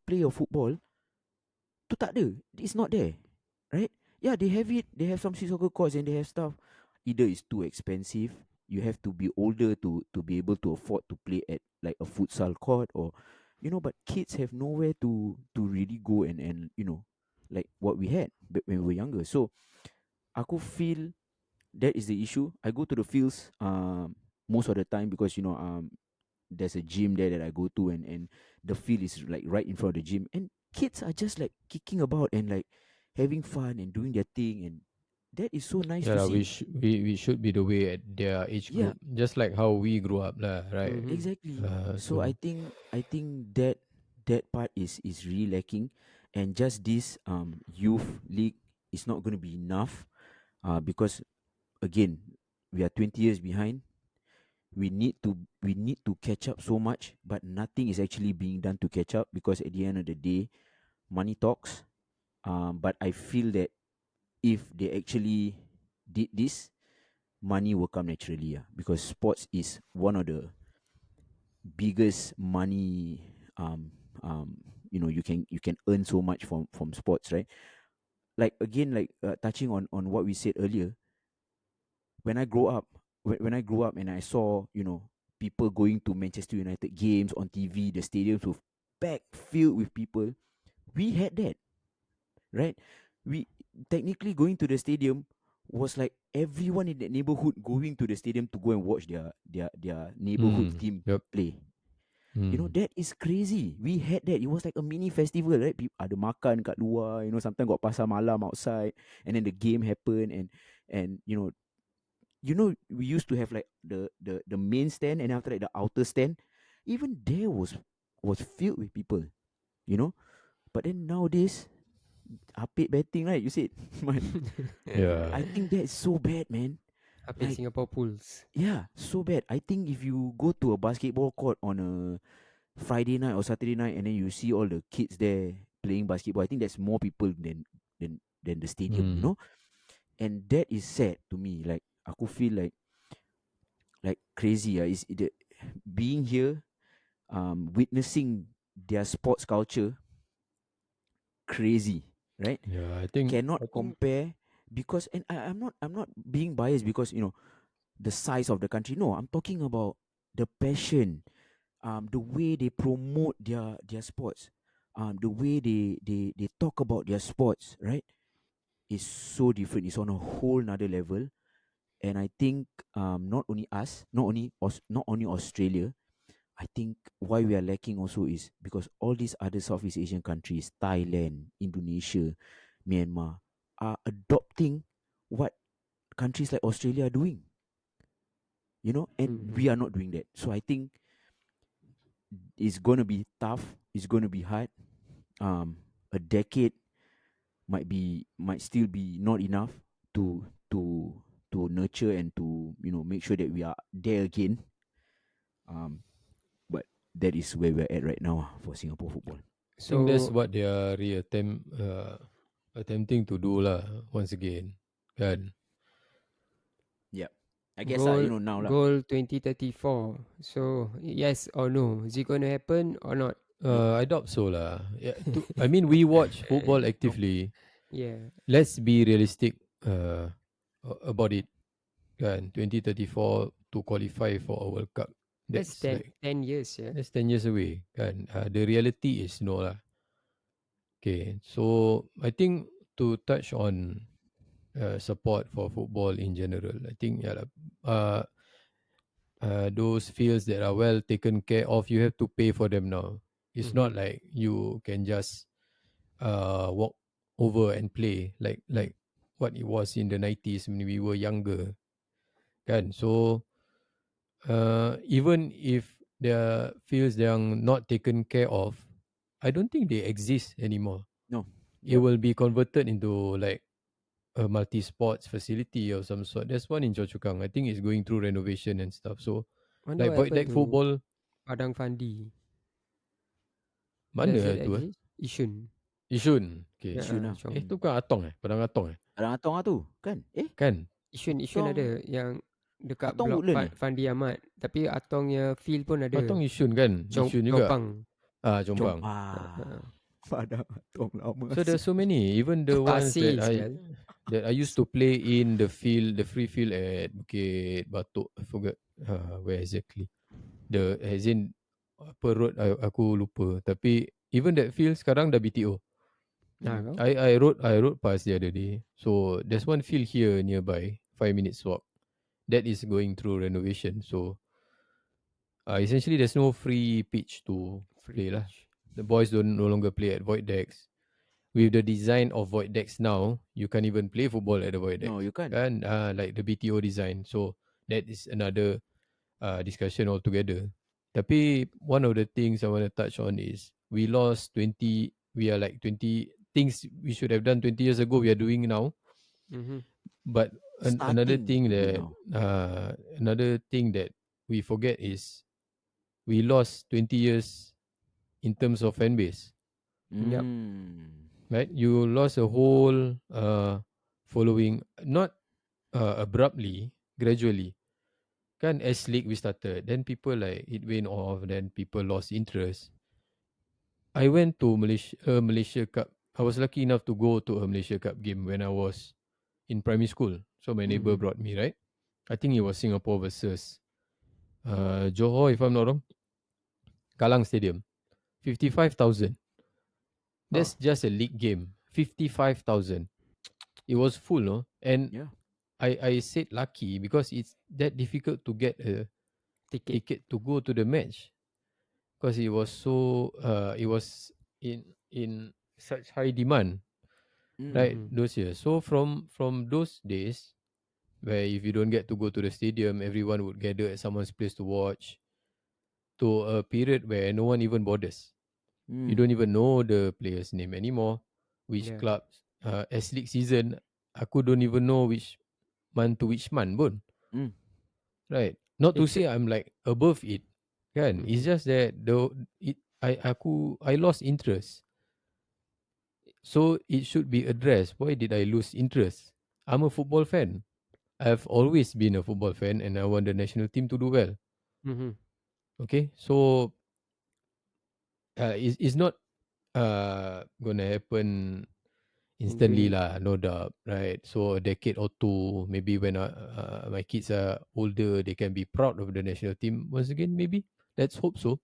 play your football. Tu tak ada. It's not there, right? Yeah, they have it. They have some street soccer courts and they have stuff. Either it's too expensive. You have to be older to be able to afford to play at like a futsal court, or but kids have nowhere to really go and like what we had when we were younger. So aku feel that is the issue. I go to the fields most of the time because there's a gym there that I go to, and the field is like right in front of the gym, and kids are just like kicking about and like having fun and doing their thing, and that is so nice to Yeah, see. we should be the way at their age Yeah, group, just like how we grew up lah, right? Mm-hmm. exactly. So I So think that part is really lacking, and just this youth league is not going to be enough, because again we are 20 years behind. We need to catch up so much, but nothing is actually being done to catch up, because at the end of the day, money talks. But I feel that if they actually did this, money will come naturally. Because sports is one of the biggest money. You can earn so much from sports, right? Like again, like touching on what we said earlier. When I grow up, when I grew up and I saw people going to Manchester United games on TV, the stadiums were packed, filled with people. We had that, right? We technically going to the stadium was like everyone in that neighborhood going to the stadium to go and watch their neighborhood team yep. play. Mm. That is crazy. We had that. It was like a mini festival, right? Ada makan kat luar, sometimes got pasar malam outside, and then the game happened, and we used to have like the main stand, and after that the outer stand. Even there was filled with people, you know. But then nowadays, update betting, right? You said, man, Yeah. Yeah. I think that is so bad, man. Up in Like, Singapore pools. yeah, so bad. I think if you go to a basketball court on a Friday night or Saturday night, and then you see all the kids there playing basketball, I think there's more people than the stadium, you Mm. know. And that is sad to me. Like, aku feel like crazy. Is the being here, witnessing their sports culture, crazy, right? Yeah, Cannot I think compare, because, and I'm not being biased because the size of the country. No, I'm talking about the passion, the way they promote their sports, the way they talk about their sports, right, is so different. It's on a whole nother level. And I think, not only us, not only Australia, I think why we are lacking also is because all these other Southeast Asian countries, Thailand, Indonesia, Myanmar, are adopting what countries like Australia are doing, and Mm-hmm. we are not doing that. So I think it's going to be tough. It's going to be hard. A decade might still be not enough to to to nurture and to make sure that we are there again. Um, but that is where we're at right now, for Singapore football. think that's So what they are attempting to do lah once again. Kan? Yep. I guess goal now lah. goal 2034. So yes or no? Is it gonna happen or not? I doubt so lah. Yeah, I mean, we watch football No. actively. Yeah. Let's be realistic about it. Kan? 2034 to qualify for a World Cup. That's That's like 10 years, yeah. that's 10 years away. Kan? The reality is no lah. Okay, so I think to touch on support for football in general, I think yeah, lah, those fields that are well taken care of, you have to pay for them now. It's Mm-hmm. not like you can just walk over and play like what it was in the 90s when we were younger. Kan? So even if there are fields that are not taken care of, I don't think they exist anymore. No. It Yep. will be converted into like a multi-sports facility or some sort. There's one in Choa Chu Kang. I think it's going through renovation and stuff. So Wonder like what void happened deck to football, Padang Fandi. Does mana it tu exist? Yishun. Yishun. Okay. Yishun lah. Chong. Tu bukan Atong Padang Atong Ada Atong lah tu, kan? Kan? Yishun Atong. ada yang dekat Atong blok Woodland Fandi Ahmad. Tapi Atongnya field pun ada. Atong Yishun kan? Yishun juga. Chongpang. Chong. Jombang. Pada Atong lama So there's so many. Even the ones Pasir sial. that I used to play in the field, the free field at Bukit Batok. I forgot where exactly. The as in apa road aku lupa. Tapi even that field sekarang dah BTO. Nah, kau? I rode past the other day. So there's one field here nearby, 5 minutes walk. That is going through renovation. So essentially there's no free pitch to Free play lah. pitch. The boys don't no longer play at void decks. With the design of void decks now, you can't even play football at the void No, decks. you can't. Kan? Like the BTO design. So that is another discussion altogether. Tapi one of the things I want to touch on is we lost 20. We are like 20 things we should have done 20 years ago. We are doing now. Mm-hmm. But Starting to do now. another thing that we forget is we lost 20 years in terms of fan base. Yep. Right? You lost a whole following, not abruptly, gradually. Kan as league we started, then people like it went off, then people lost interest. I went to Malaysia Cup. I was lucky enough to go to a Malaysia Cup game when I was in primary school. So my neighbor Mm-hmm. brought me, right? I think it was Singapore versus Johor, if I'm not wrong. Kallang Stadium. 55,000. Oh, That's just a league game. 55,000. It was full, no? And Yeah. I said lucky because it's that difficult to get a ticket. ticket to go to the match because it was so it was in such high demand, right? Mm-hmm. Those years. So from those days where if you don't get to go to the stadium, everyone would gather at someone's place to watch, to a period where no one even bothers. You don't even know the player's name anymore, which Yeah. clubs. S League season, aku don't even know which month to which month pun. Mm. right? Not to It's say I'm like above it, kan? It's mhm, just that I lost interest. So it should be addressed. Why did I lose interest? I'm a football fan. I've always been a football fan, and I want the national team to do well. mhm, Okay, so it's not gonna happen in instantly 20 lah, no doubt, right? So a decade or two, maybe when my kids are older, they can be proud of the national team once again. Maybe let's hope so,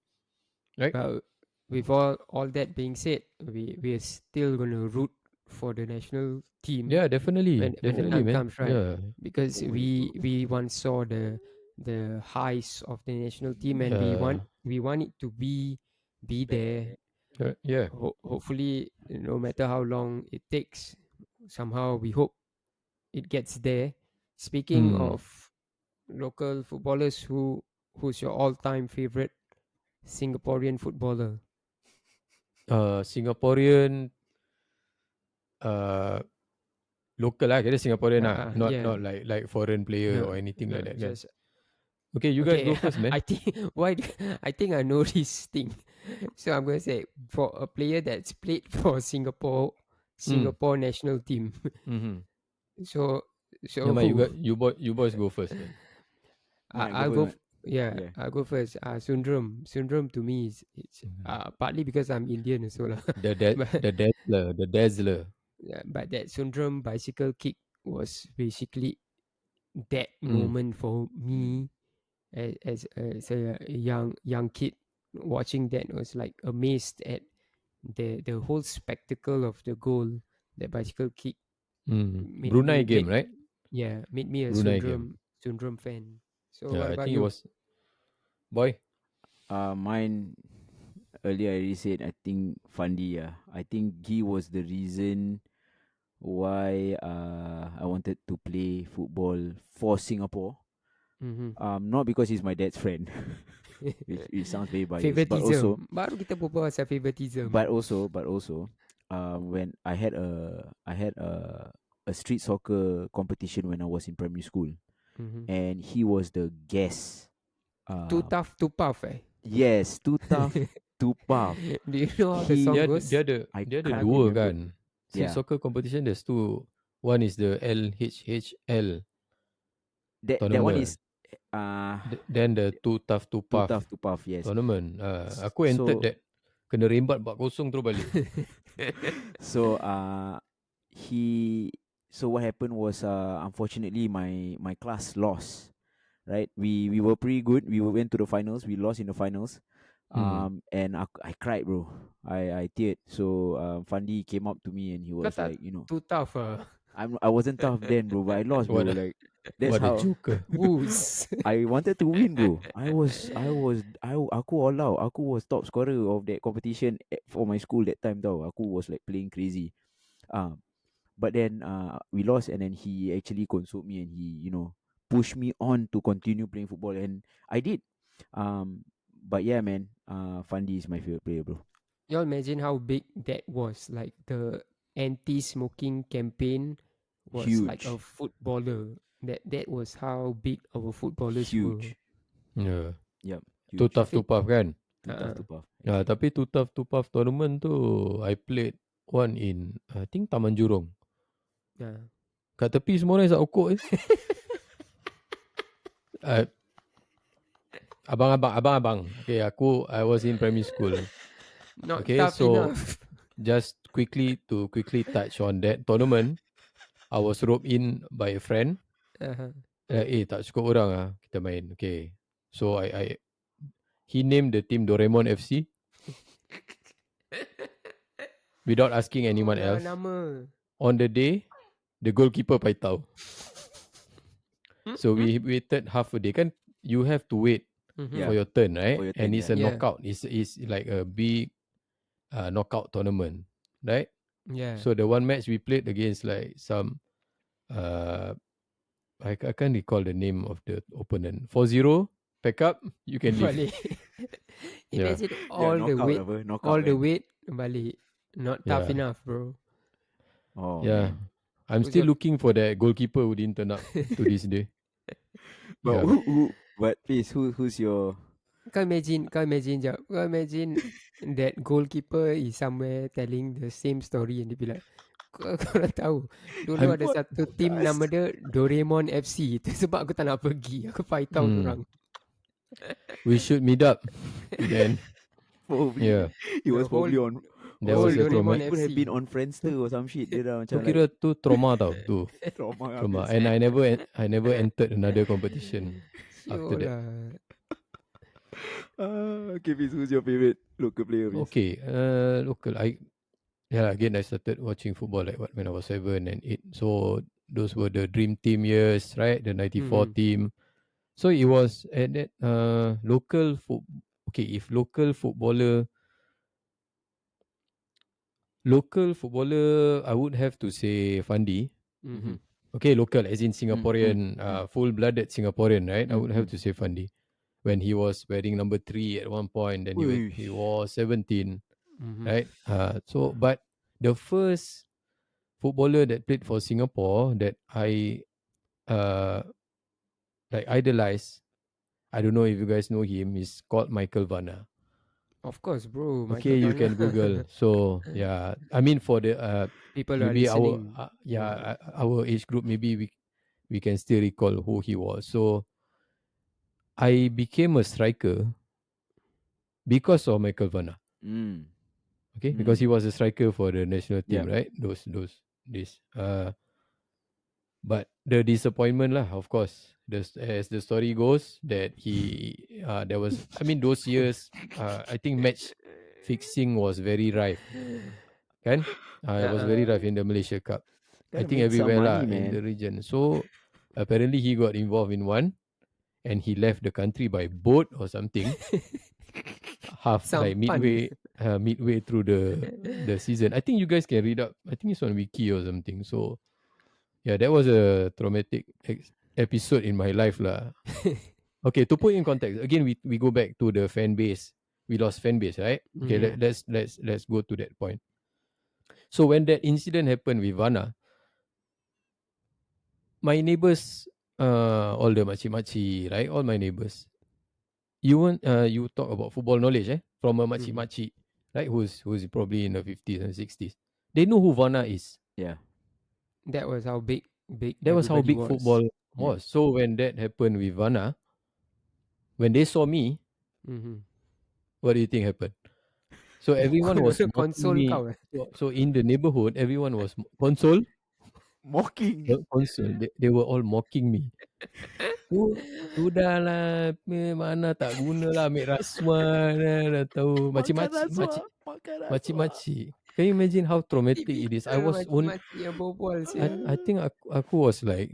right? well, with all that being said, we are still gonna root for the national team Yeah, definitely, when the definitely, time man. comes, right? Yeah, Because Always, bro. we once saw the highs of the national team, and yeah, we want it to be there. yeah. Hopefully, no matter how long it takes, somehow we hope it gets there. Speaking Hmm. of local footballers, who's your all-time favorite Singaporean footballer? Singaporean, uh, local lah, kira Singaporean lah, Yeah, not like foreign player no, or anything no, like that, kan? just Okay, you guys okay. go first, man. I think I think I know this thing. So I'm gonna say for a player that's played for Hmm. Singapore national team. Mm-hmm. So Never so mind, who? you boys go first then. You want to go I'll first, go. man? Yeah, Yeah. I'll go first. Sundram. Sundram to me is it's Mhm. partly because I'm Indian as well, lah. but The dazzler. yeah, but that Sundram bicycle kick was basically that Mm. moment for Mm. me as a young kid watching that was like amazed at the whole spectacle of the goal. That bicycle kick Mm. made Brunei me game, made right? made me a Brunei game. Sundram fan. So Yeah, what I about think it you? was boy. Mine earlier I already said I think Fandi. I think he was the reason why I wanted to play football for Singapore. Mm-hmm. Not because he's my dad's friend, which it sounds very biased, Favoritism. Baru kita berbual pasal favoritism. but also, when I had a street soccer competition when I was in primary school, Mm-hmm. and he was the guest. Too Um, tough to puff, eh? yes, too tough to puff. Do you know how the He, song Dia goes? ada I dia ada can't dua remember. kan. Street Yeah, soccer competition there's two. One is the LHHL that one is tournament. uh Then the too tough to too puff tough to puff. Yes. tournament. Aku entered So that. Kena rembat 4-0 terus balik. so he so what happened was unfortunately my class lost, right? We were pretty good. We went to the finals. We lost in the finals. Hmm. And I cried, bro. I teared. So Fandi came up to me and he Kau was tak like, you know, too tough, I wasn't tough then, bro, but I lost, bro. Like that's What a how joker. Woos. I wanted to win, bro. Aku all out. Aku was top scorer of that competition for my school that time, tau. Aku was like playing crazy. Um, but then we lost, and then he actually consoled me, and he pushed me on to continue playing football, and I did. But yeah, man, Fandi is my favorite player, bro. Y'all imagine how big that was. Like the anti-smoking campaign was like a Huge, footballer. That was how big our footballers were. huge. Yeah. Yep, Too huge. tough to Afiq, puff kan. Too tough to puff. Ya, Actually, tapi Too Tough To Puff tournament tu I played one in I think Taman Jurong. uh, Kat tepi semua orang isap okok je. Uh, abang-abang. Okay, I was in primary school. not Okay, tough so enough. just quickly touch on that tournament, I was roped in by a friend. Uh-huh. Tak cukup orang kita main. Okay. So he named the team Doraemon FC without asking anyone Dah else. nama. On the day, the goalkeeper paitao. So we waited half a day. Kan you have to wait Mm-hmm. for yeah, your turn, right? for your And turn, it's yeah. a Yeah. knockout. It's like a big knockout tournament, right? Yeah. So the one match we played against like some uh I can't recall the name of the opponent. 4-0, pack up, you can leave. Balik. Yeah. Imagine Yeah, knockout, all the man. weight balik. Not tough Yeah. enough, bro. Oh Yeah. man, I'm Who's still your looking for that goalkeeper who didn't turn up to this day. But Yeah. but please, who's your? Kau imagine that goalkeeper is somewhere telling the same story and dia be like, kau nak tahu dulu I'm ada satu team Podcast. nama dia Doraemon FC. Itu sebab aku tak nak pergi. Aku fight out mm, orang. we should meet up. Then Probably yeah, he The was probably whole on. there Or whole was a he Doraemon trauma. could have been FC. on Friendster or some shit. Dia dah Tu macam like kira tu trauma tau tu. trauma Trauma. habis. And I never entered another competition after Siul that. lah. Okay, please, who's your favorite local player? Please? Okay, local. Again I started watching football like when I was 7 and 8. So those were the dream team years, right? The '94 Mhm. team. So it was at that local foot. Okay, if local footballer, I would have to say Fandi. Mhm. Okay, local as in Mm, Singaporean, full-blooded Singaporean, right? I would have mm. to say Fandi. When he was wearing number 3 at one point, then he Uish. was 17, Mhm. right? But the first footballer that played for Singapore that I uh like idolize, I don't know if you guys know him, is called Michael Vanna. Of course, bro. Okay, Michael you Vanna. can Google. So yeah, I mean for the People who are maybe our listening. Yeah. our age group, maybe we can still recall who he was. So I became a striker because of Michael Vanna. Mm. Okay, because he was a striker for the national team, Yeah. right? Those days. But the disappointment lah, of course. As the story goes, that there was, I mean, those years, I think match fixing was very rife, kan? It was very rife in the Malaysia Cup. I Gotta think make some everywhere lah money, in man. the region. So apparently he got involved in one, and he left the country by boat or something, like Sampan. midway through the season. I think you guys can read up. I think it's on Wiki or something. So yeah, that was a traumatic episode in my life lah. Okay, to put in context, again we go back to the fan base. We lost fan base, right? Okay, Mhm. let's go to that point. So when that incident happened with Vanna, my neighbors, all the machi, right? All my neighbors. You talk about football knowledge, from a Mhm. machi, right? Who's probably in the 50s and 60s. They know who Vanna is. Yeah. That was how big That was how everybody big was. football Yeah. was. So when that happened with Vanna, when they saw me, Mhm. what do you think happened? So everyone was mocking Console me. kau. So in the neighborhood, everyone was console, Mocking. console. They were all mocking me. Sudahlah, mana tak guna lah ambil rasuah dah tahu. Makan Makcik-makcik, rasuah. Makan rasuah. makcik-makcik. Can you imagine how traumatic it is? I Typical was only, makcik-makcik yang berbual sia. I think aku was like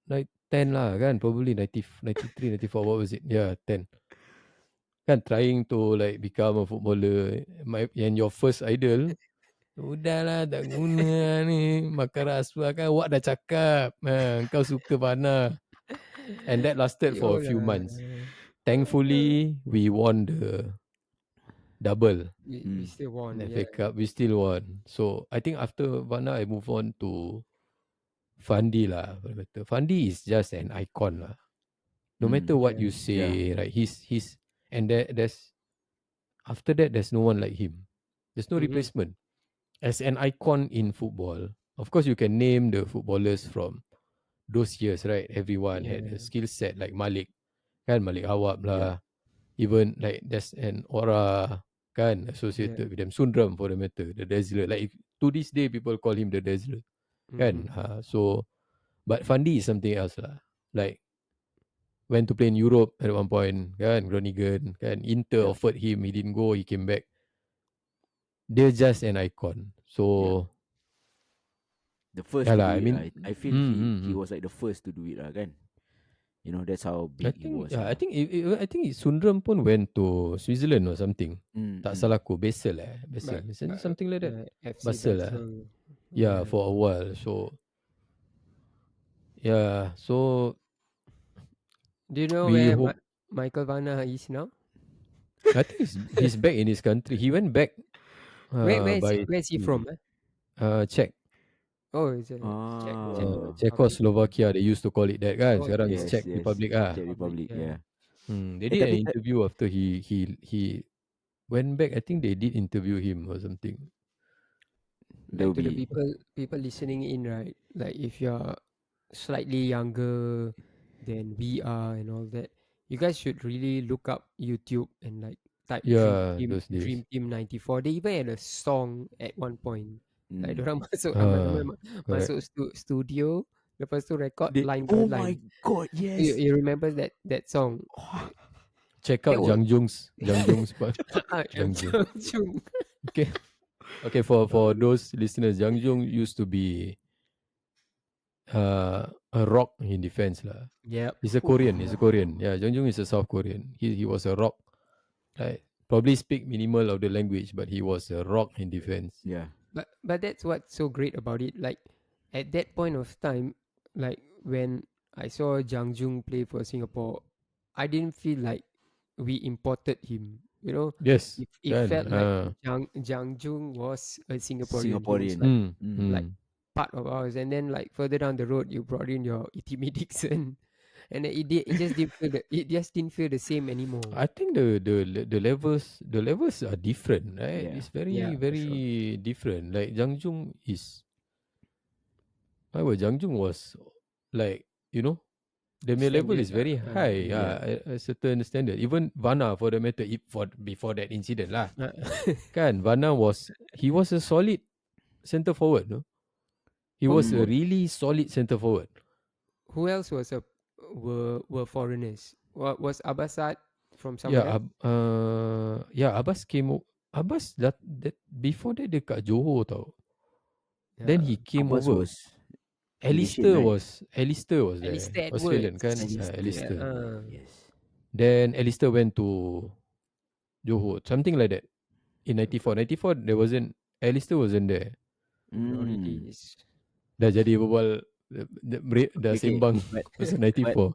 like 10 lah kan, probably 93, 94, what was it? Yeah, 10. Kan trying to like become a footballer, and your first idol, udahlah tak guna ni, makan rasuah kan, awak dah cakap, kau suka Vanna. And that lasted for a few Yolah. months. Thankfully, we won the double, We still won. the Yeah. FA Cup. We still won. So I think after Vanna, I move on to Fandi lah. Fandi is just an icon lah. No matter what Yeah. you say, right? He's and there's after that, there's no one like him. There's no Mhm. replacement as an icon in football. Of course, you can name the footballers from those years, right? Everyone had a Yeah. skill set like Malik, kan Malik Awab Yeah. lah. Even like there's an aura kan associated Yeah. with them. Sundram for the matter, the Dazzler. Like to this day, people call him the Dazzler, kan? Mhm. But Fandi is something else lah. Like went to play in Europe at one point, kan? Groningen, kan? Inter Yeah. offered him, he didn't go, he came back. They're just an icon. So The first yeah to lah. do I it. mean, I feel he was like the first to do it, kan? You know, that's how I big he think was. yeah, I think Sundram pun went to Switzerland or something. Tak salah aku, Basel But, something like that. FC Basel Basel. Yeah, for a while. So yeah, so Do you know we where hope. Michael Vanna is now? I think he's back in his country. He went back Where by where's he sea. from? Czech. Oh, it's a Czech Republic. Czechoslovakia, they used to call it that kan. Oh, Sekarang is Yes, Czech yes. Republic Czech Republic. Republic, Yeah. yeah. They Eh did an tapi interview after he went back. I think they did interview him or something. there will Like to the be people listening in, right? Like if you're slightly younger than we are and all that, you guys should really look up YouTube and like type Yeah, those days. Dream Team 94. They even had a song at one point. Like mm. orang masuk Ah, correct. masuk studio, lepas tu record They line by oh my line. god, yes. You remember that song? Check That out was Jang Jung's part. Yang Jang Jung. Chung. Okay. Okay, for those listeners, Jang Jung used to be a rock in defense lah. Yep. He's a Korean. He's a Korean. Yeah, Jang Jung is a South Korean. He was a rock. Like probably speak minimal of the language, but he was a rock in defense. Yeah. But that's what's so great about it. Like at that point of time, like when I saw Jang Jung play for Singapore, I didn't feel like we imported him. You know, Yes, it kan. felt like Jang Jung was a Singaporean. He was Singaporean. like part of ours. And then like further down the road, you brought in your Itimi Dixon, and it just didn't feel it just didn't feel the same anymore. I think the levels are different, right? Yeah. It's very Yeah, for very sure. different. Like Jang Jung is, Jang Jung was like the male level Standard. is very high. Yeah. A certain standard. Even Vana, for the matter, for before that incident lah, Uh, kan Vana he was a solid center forward. No, he who, was a Mm. who really solid center forward. who else was were foreigners? Was Abbasad from Yeah, somewhere else? Abbas Abbas that before that dekat Johor tau. Then Yeah. he came Abbas over. was Malaysian, right? Alistair was there. Alistair Australian kan? Edwards. Yeah. Alistair. Alistair. Yes. Then Alistair went to Johor. Something like that. In 94. 94 there wasn't Alistair wasn't there. No, Mm. really. It's, Dah jadi berbual dah Okay, sembang but pasal but 94.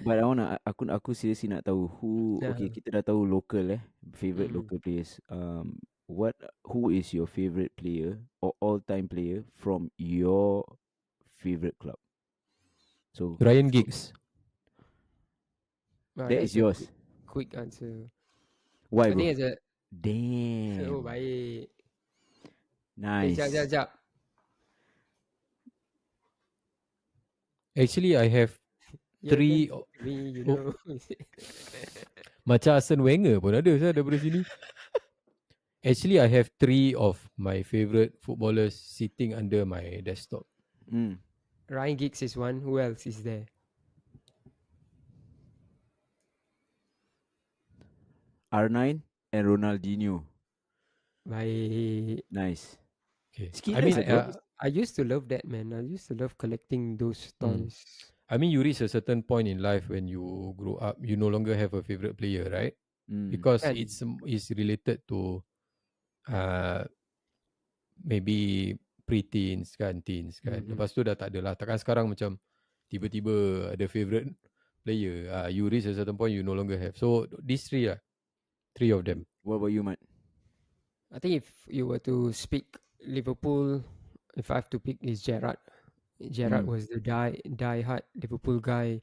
but I wanna aku seriously nak tahu who. yeah. Okay, kita dah tahu local favorite Mm. local players. What who is your favorite player or all time player from your favorite club? So Ryan Giggs. Wow, that that's is a yours. quick answer. Why, I think bro? it's a oh Damn. baik. Nice. Jap. Actually I have Your three turn to me, you oh, know. macam Arsene Wenger pun ada saya daripada sini. Actually I have 3 of my favorite footballers sitting under my desktop. Mm. Ryan Giggs is one. Who else is there? R9 and Ronaldinho. Baik. Nice. Okay. Skinless, bro. I used to love that, man. I used to love collecting those toys. I mean, you reach a certain point in life when you grow up, you no longer have a favorite player, right? Because Kan? it's related to maybe pre-teens kan, teens kan. Lepas tu dah tak ada lah. Takkan sekarang macam tiba-tiba ada favorite player. You reach a certain point, you no longer have. So these 3 lah. 3 of them. What about you, Matt? I think if you were to speak Liverpool, if I have to pick, is Gerrard. Gerrard was the die hard Liverpool guy.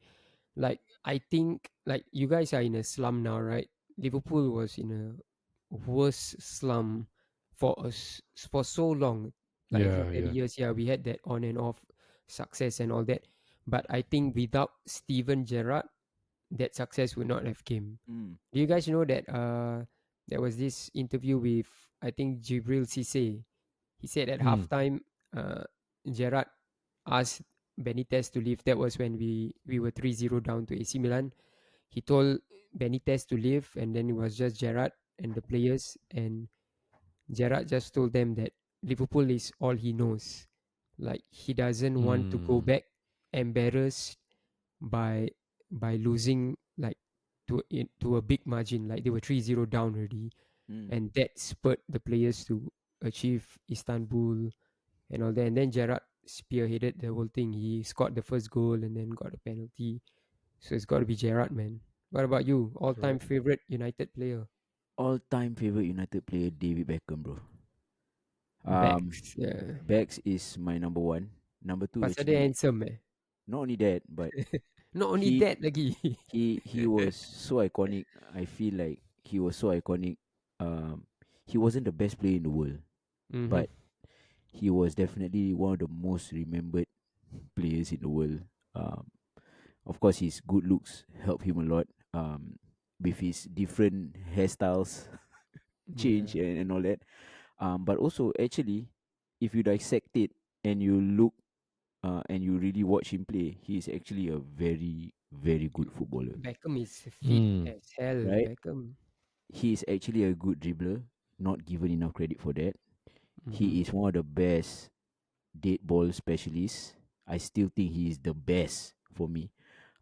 Like I think like you guys are in a slum now, right? Liverpool was in a worse slum for us for so long. Like for 30 years, yeah, we had that on and off success and all that. But I think without Steven Gerrard, that success would not have came. Do you guys know that there was this interview with I think Jibril Cisse. He said at halftime Gerrard asked Benitez to leave. That was when we were 3-0 down to AC Milan. He told Benitez to leave, and then it was just Gerrard and the players, and Gerrard just told them that Liverpool is all he knows. Like he doesn't want to go back embarrassed by losing like to a big margin. Like they were 3-0 down already, and that spurred the players to achieve Istanbul and all that. And then Gerrard spearheaded the whole thing. He scored the first goal and then got a penalty. So it's got to be Gerrard, man. What about you? All-time favorite United player? All-time favorite United player, David Beckham, bro. Um, Backs. Yeah. Bex is my number one. Number two, Pasal dia actually, handsome not only that, but Not only he that lagi. he was so iconic. I feel like he was so iconic. Um, he wasn't the best player in the world, Mm-hmm. but he was definitely one of the most remembered players in the world. Um, of course, his good looks helped him a lot. With his different hairstyles, change Yeah. and all that. But also actually, if you dissect it and you look and you really watch him play, he is actually a very very good footballer. Beckham is fit Mm. as hell. Right? Beckham. He is actually a good dribbler. Not given enough credit for that. Mm-hmm. He is one of the best dead ball specialists. I still think he is the best for me.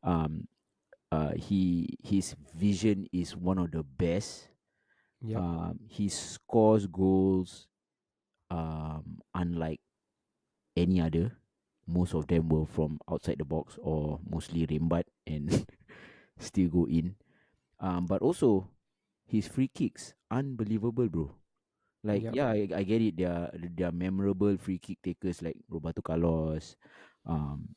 Um, his vision is one of the best. Yep. He scores goals unlike any other. Most of them were from outside the box or mostly rembat and still go in. But also his free kicks, unbelievable, bro. Like, Yep. yeah, I get it. They are memorable free kick takers like Roberto Carlos, um,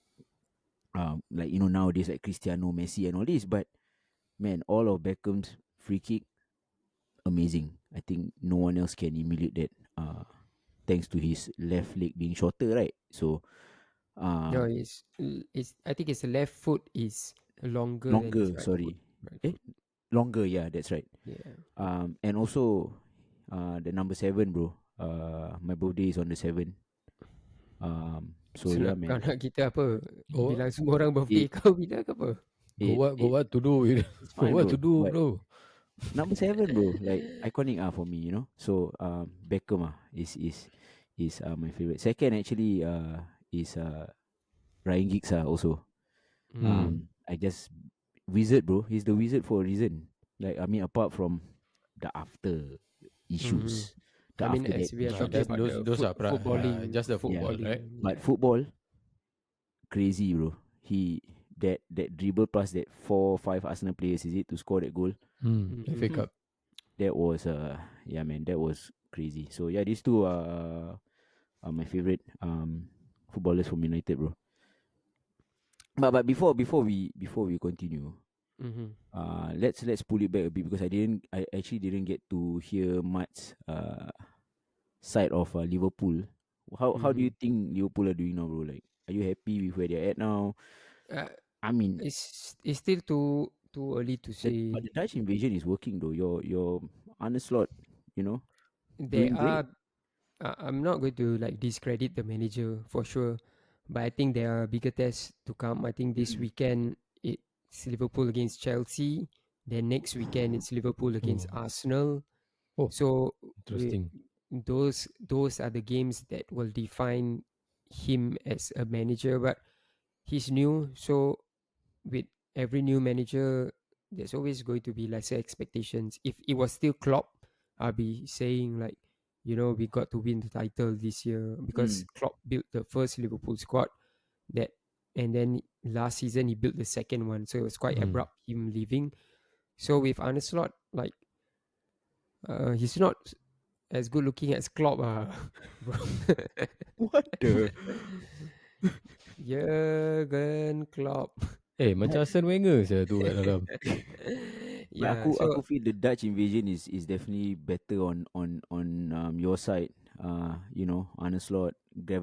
like nowadays like Cristiano, Messi, and all this. But man, all of Beckham's free kick, amazing. I think no one else can emulate that. Thanks to his left leg being shorter, right? So, No, um, it's I think his left foot is longer than his longer. right foot. Sorry, Right eh, foot. longer. Yeah, that's right. Yeah. And also, the number 7, bro. My birthday is on the 7th. So So yeah, nak, kau man. nak kita apa? Oh, Bilang semua orang birthday It kau bila ke apa? it got it what to do with it's got fine, what to bro. do, But bro. number 7, bro, like iconic for me. So Beckham is my favorite. Second actually is Ryan Giggs also. Mm. Mm. I just wizard, bro. He's the wizard for a reason. Like, I mean, apart from the after Mm-hmm. issues, the I mean, after as that we are talking issues. That's about the those are footballing, just the Yeah, football, right? footballing, but yeah. football crazy, bro. He that dribble past that 4 5 Arsenal players, is it, to score that goal? Mm. FA Mm-hmm. Cup. That was yeah, man, that was crazy. So yeah, these two are my favorite footballers from United, bro. But before we continue, Mm-hmm. let's pull it back a bit, because I actually didn't get to hear much side of Liverpool. How do Mm-hmm. you think Liverpool are doing now, bro? Like, are you happy with where they're at now? Uh, I mean, it's still too early to but say. the Dutch invasion is working though. Your onslaught, you know, There doing are great. I'm not going to like discredit the manager for sure, but I think there are bigger tests to come. I think this Mm. weekend it's Liverpool against Chelsea. Then next weekend it's Liverpool against Oh, Arsenal. oh, So interesting. those are the games that will define him as a manager. But he's new, so with every new manager, there's always going to be lesser expectations. If it was still Klopp, I'll be saying like, we got to win the title this year because Mm. Klopp built the first Liverpool squad that, and then last season he built the second one, so it was quite Mm. abrupt him leaving. So with Arne Slot, like, he's not as good looking as Klopp, bro. What the? Jurgen Klopp. Macam Arsene Wenger saya tu kat dalam. But Yeah, aku so feel the Dutch invasion is definitely better on your side. Arne Slot,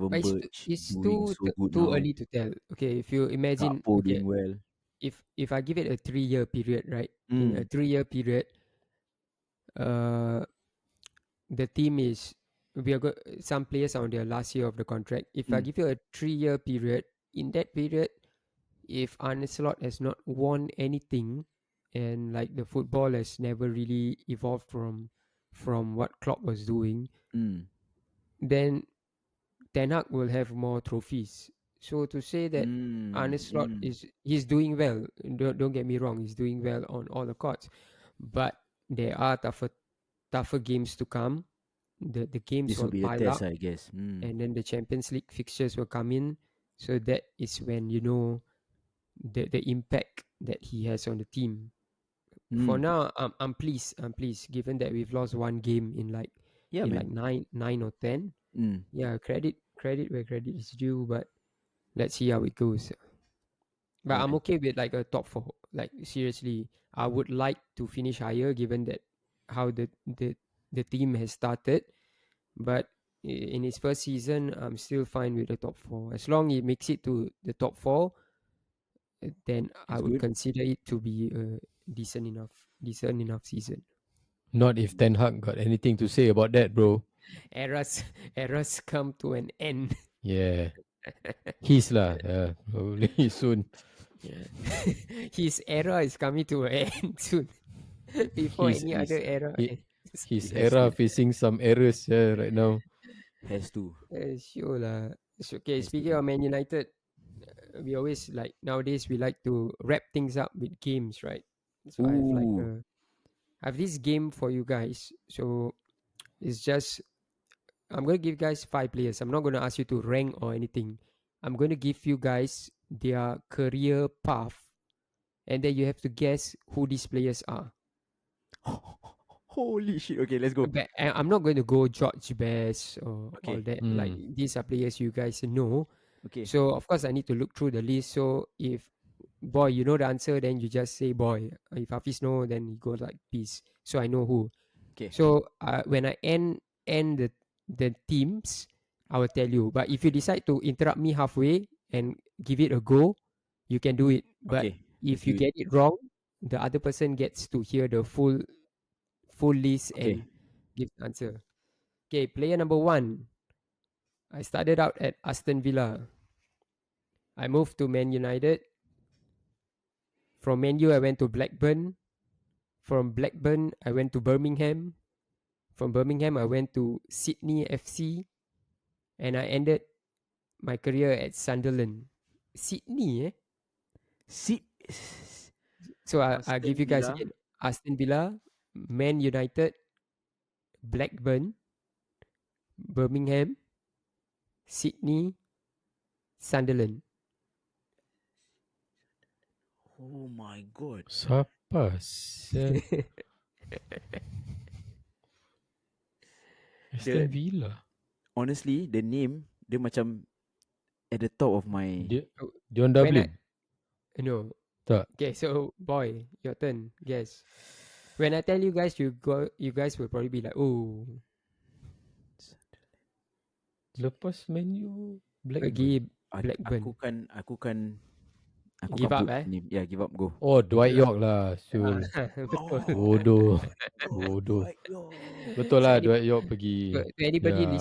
but it's Gravenberch it's doing too so good too now. early to tell. Okay, if you imagine, Gakpo okay, doing well. if I give it a 3 year period, right? In a Mm. 3 year period, uh, the team is we are got some players are on their last year of the contract. If I Mm. give you a 3 year period, in that period, if Arne Slot has not won anything, and like the football has never really evolved from what Klopp was doing, Mm. then Ten Hag will have more trophies. So to say that Mm. Arne Slot Mm. he's doing well. Don't get me wrong, he's doing well on all the courts, but there are tougher games to come. The games This will will be a pile test, up, I guess. Mm. and then the Champions League fixtures will come in. So that is when the impact that he has on the team. For Mm. now, I'm pleased. I'm pleased given that we've lost one game in like Yeah, man. nine or ten. Yeah, credit where credit is due, but let's see how it goes. But Yeah. I'm okay with like a top four. Like seriously, I would like to finish higher given that how the team has started. But in his first season, I'm still fine with the top four. As long he makes it to the top four, then I It's would good. consider it to be a decent enough season. Not if Ten Hag got anything to say about that, bro. Eras eras come to an end. Yeah. His lah. Probably soon. Yeah. His era is coming to an end soon. Before His any other Is era he, ends. his it has era to. facing some errors right now. Has to. Sure lah. So, okay, Has to speaking be. of Man United, we always like nowadays we like to wrap things up with games, right? So Ooh. I have this game for you guys. So it's just I'm gonna give guys 5 players. I'm not gonna ask you to rank or anything. I'm gonna give you guys their career path, and then you have to guess who these players are. Holy shit. Okay, let's go. But I'm not going to go George Best or all Okay. that. Like Mm. these are players you guys know. Okay. So of course I need to look through the list. So if boy you know the answer, then you just say boy. If Hafiz know, then he goes like peace. So I know who. Okay. So when I end the teams, I will tell you. But if you decide to interrupt me halfway and give it a go, you can do it. But Okay. Let's if you do it. get it wrong, the other person gets to hear the full list and Okay. give the answer. Okay, player number one. I started out at Aston Villa. I moved to Man United. From Man U, I went to Blackburn. From Blackburn, I went to Birmingham. From Birmingham, I went to Sydney FC. And I ended my career at Sunderland. Sydney, eh? See. So I Aston give you guys Villa. again. Aston Villa, Man United, Blackburn, Birmingham, Sydney, Sunderland. Oh my god. Siapa? Aston The Villa. honestly, the name dia macam at the top of my. Dia orang when I Dublin. no. Tak. Okay, so boy, your turn. Guess. When I tell you guys, you guys will probably be like, oh, Lepas menu pergi Blackburn. Aku Blackburn. kan Give up, put name. Yeah, give up. Go. Oh, Dwight Give up. York lah. Syul. Betul. Bodoh. Bodoh. Dwight York. Betul So lah, Dwight York pergi. to anybody Ya.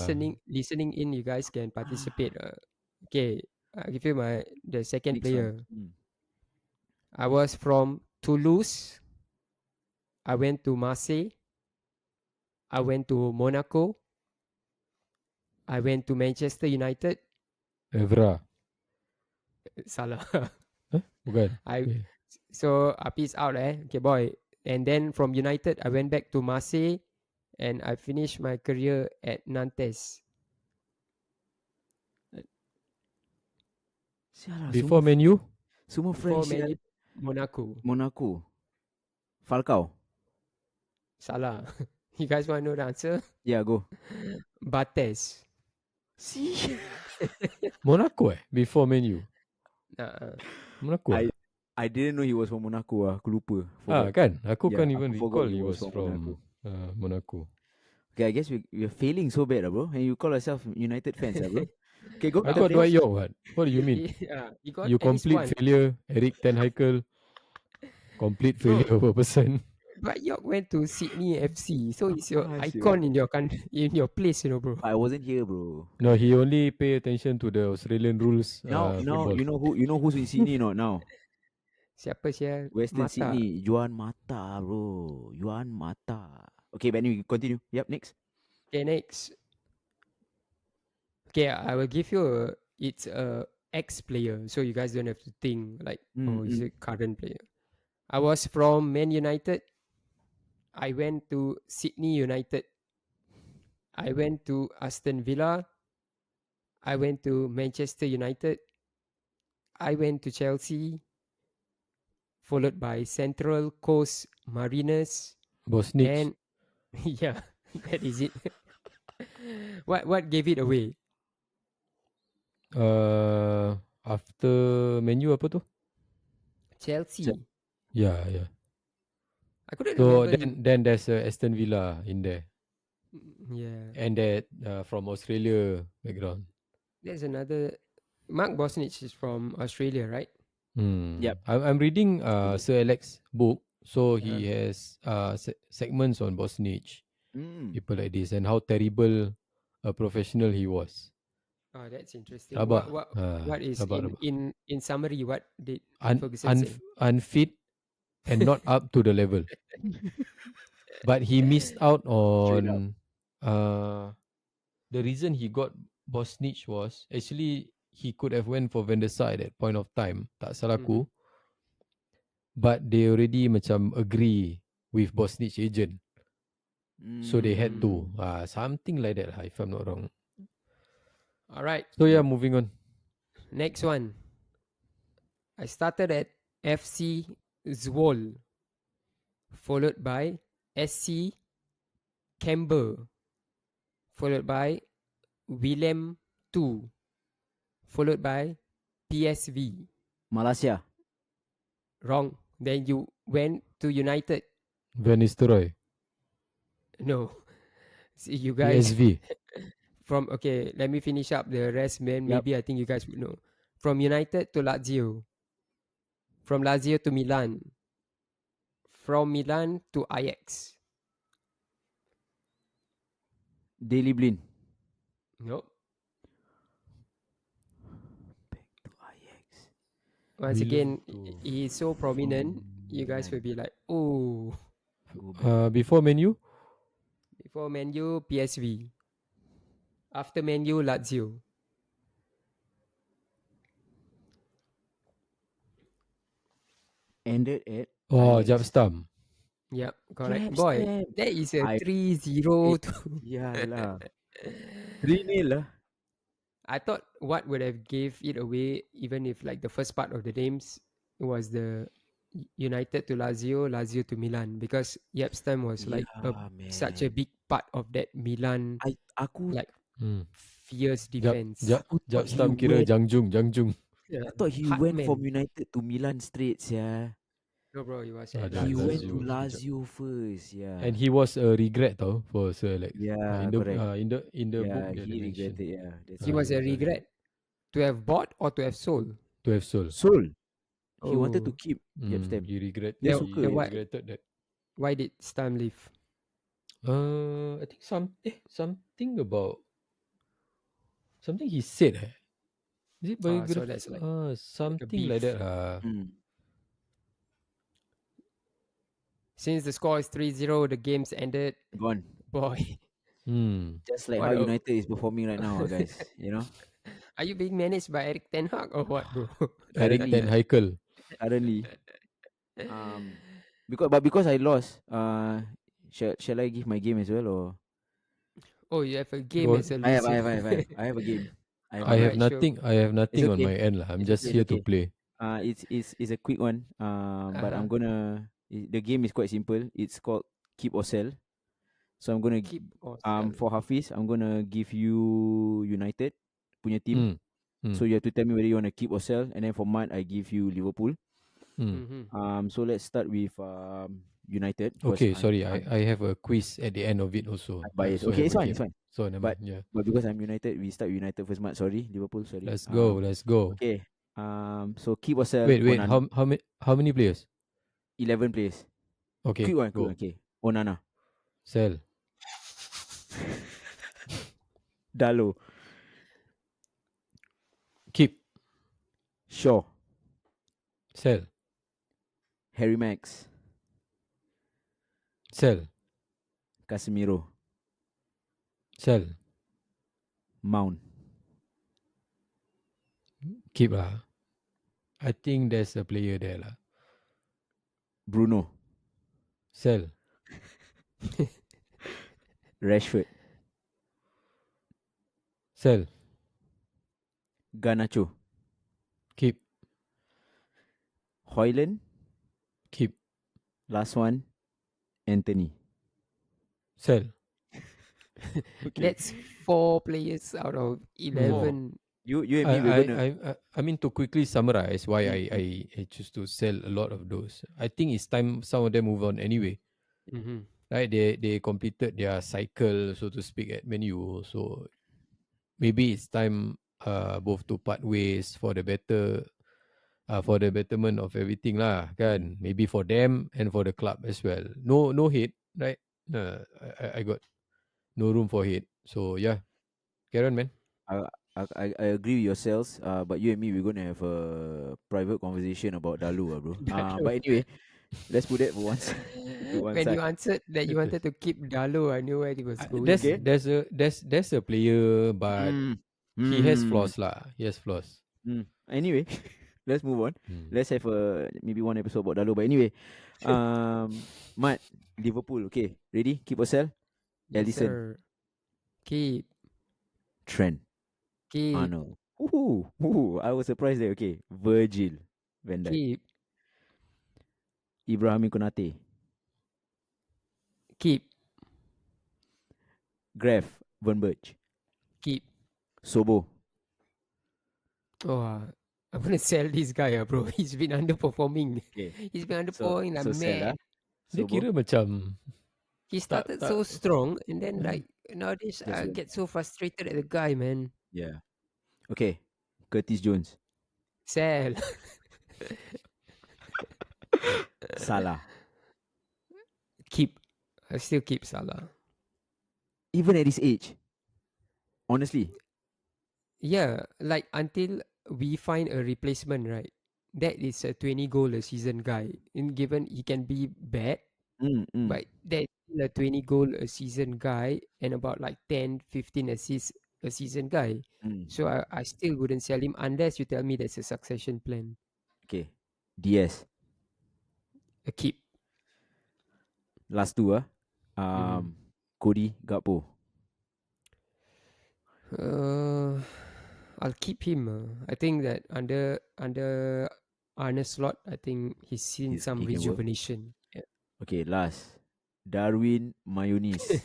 listening in, you guys can participate. Okay, I'll give you the second Next one. player. I was from Toulouse. I went to Marseille. I went to Monaco. I went to Manchester United. Evra. Salah. Bukan. I Okay. so peace out, eh. Okay, boy. And then from United, I went back to Marseille, and I finished my career at Nantes. Sialah, Before menu. semua Before French Man sial. U, Monaco. Monaco. Falcao. Salah. You guys want to know the answer? Yeah, go. Bates. See. Monaco Before menu. Uh, Monaco I didn't know he was from Monaco. Aku lupa. Forgot. kan? Aku Yeah, can't even aku forgot recall he he was was from Monaco. from Monaco. Okay, I guess we're failing so bad, bro. And you call yourself United fans, bro. Okay, go. I thought Hafiz. Dwight York what? What do you mean? you got You at least complete one. failure. Eric Ten Haikal. Complete Bro. failure of a person. But York went to Sydney FC, so it's your Ah, icon sure. in your country, in your place, bro. I wasn't here, bro. No, he only pay attention to the Australian rules. Now Football. you know who's in Sydney not now? Siapa sia? Western Mata. Sydney, Juan Mata, bro. Juan Mata. Okay, but anyway, continue. Yep, next. Okay, next. Okay, I will give you it's a ex-player, so you guys don't have to think like, oh, is it current player? I was from Man United. I went to Sydney United. I went to Aston Villa. I went to Manchester United. I went to Chelsea, followed by Central Coast Mariners. Bosnich. And yeah, that is it. What gave it away? After menu apa tu? Chelsea. Yeah, yeah. I couldn't So remember him. then there's Aston Villa in there, Yeah, and that from Australia background. there's another. Mark Bosnich is from Australia, right? Yep. I'm reading Australia. Sir Alex book, so Uh-huh. he has segments on Bosnich, Mm. people like this, and how terrible a professional he was. Oh, that's interesting. Rabak, What is rabak, rabak. in summary? What did Un, Ferguson say? unfit and not up to the level. But he missed out Straight up. on the reason he got Bosnich was actually he could have went for Van der Sar at that point of time. Tak salah Mm-hmm. aku. But they already macam agree with Bosnich agent. So they had to. Mm. Something like that, if I'm not wrong. All right. So yeah, Yep. moving on. Next one. I started at FC Zwolle, followed by SC Camber, followed by Willem 2, followed by PSV. Malaysia. Wrong. Then you went to United. Van Nistelrooy, No. See, you guys PSV. from okay, let me finish up the rest, man. Yep. Maybe I think you guys would know. From United to Lazio. From Lazio to Milan. From Milan to Ajax. Daily Blind. Nope. Back to Ajax. Once Willem again, to he is so prominent. From You guys will Milan. be like, oh. Go back. before menu. Before Menu, PSV. After Menu, Lazio. Ended at Oh, Ajax. Japstam. Yep, correct. Jab Boy, stamp. that is a I 3-0 it, to. yeah lah. 3-0 lah. I thought what would have gave it away, even if like the first part of the names was the United to Lazio, Lazio to Milan, because Yepstam was like Yeah, such a man. big part of that Milan Aku like Hmm. fierce defense. aku thought he Japstam kira went. Jangjung. Yeah. I thought he went from Heartman. United to Milan straight, yeah. No, bro, he was at Ada He went Lazio. to Lazio sekejap. Lazio first, yeah. And he was a regret tau for Sir Alex. Yeah, In the correct. book Yeah, that he they mentioned regretted, yeah. That's He why. was a he was regret to have bought or to have sold. to have sold. Soul. He wanted to Oh, keep Jeb Stam. He regret Dia the, suka the he je. why regretted that. why did Stam leave? I think something about something he said. Is it So biography? that's like a Something like beef. that. Mm. Since the score is 3-0, the game's ended. Gone. Boy, Just like how what? United is performing right now, guys. You know? Are you being managed by Eric Ten Hag or what, bro? Eric Currently. Ten Haikal. Currently. Because I lost, shall I give my game as well, or Oh, you have a game Go as a I have loser. I have a game. I have a I have game. Alright, sure. nothing. I have It's nothing on okay. my end lah. I'm It's just okay. It's here to okay. play. It's a quick one. But Uh-huh. I'm gonna. The game is quite simple. It's called Keep or Sell. So I'm gonna Keep or sell. for Hafiz, I'm gonna give you United punya team. Mm. Mm. So you have to tell me whether you wanna keep or sell. And then for Matt, I give you Liverpool. Mm. Mm-hmm. So let's start with United. Because Okay, sorry. I'm I have a quiz at the end of it also. I biased. also Okay, have it's a fine. game. It's fine. So never But mind. Yeah. but because I'm United, we start with United first. Matt, sorry, Liverpool, sorry. Let's go. Let's go. Okay. So keep or sell. Wait. Onana. How many players? 11 players. Okay. Quick one. Go. Okay. Onana. Sell. Dalo. Keep. Shaw. Sell. Harry Max. Sell. Casemiro. Sell. Mount. Keep lah. I think there's a player there lah. Bruno. Sell. Rashford. Sell. Garnacho. Keep. Hoyland. Keep. Last one. Anthony. Sell. Okay. That's 4 players out of Hmm. 11. You and I me, we're I gonna. I I mean to quickly summarize why Mm, mm. I choose to sell a lot of those. I think it's time some of them move on anyway. Mm-hmm. Right? They completed their cycle, so to speak, at Man U. So maybe it's time both to part ways for the betterment of everything lah, Mm. kan? Maybe for them and for the club as well. No hate, right? I got no room for hate. So yeah, Karen man. I, I agree with your sales. But you and me, we're gonna have a private conversation about Dalu, bro. Dalo. But anyway, let's put that for once to one When side. you answered that you wanted to keep Dalo, I knew where it was There's going. Okay. there's a there's a player, but Mm. he has Mm. flaws lah. He has flaws. Anyway, let's move on. Mm. Let's have a maybe one episode about Dalu. But anyway, Matt, Liverpool. Okay, ready? Keep or sell. Yes, Ellison, sir. Keep, Trent, keep, Arnold. Woohoo! I was surprised there. Okay, Virgil, Van Dijk, keep, Ibrahim Konate, keep, Graf, Van Berg, keep. Sobo. Oh, I'm gonna sell this guy, bro. He's been underperforming. Okay, He's been so underperforming like so sell mad. Dia Sobo. kira macam He tak started tak so strong, and then uh, like nowadays Just I went. get so frustrated at the guy, man. Yeah. Okay, Curtis Jones, Sell, Salah. keep. I still keep Salah. Even at his age, honestly. Yeah, like until we find a replacement, right? That is a 20 goal a season guy. In given he can be bad, Mm, mm, but that's still a 20 goal a season guy and about like 10, 15 assists a season guy. mm. So I still wouldn't sell him unless you tell me there's a succession plan. Okay, DS. A keep. Last two, Mm-hmm. Cody Gakpo. Uh, I'll keep him. I think that under Arne Slot, I think he's seen some He can work. rejuvenation. Okay, last Darwin Mayonnaise.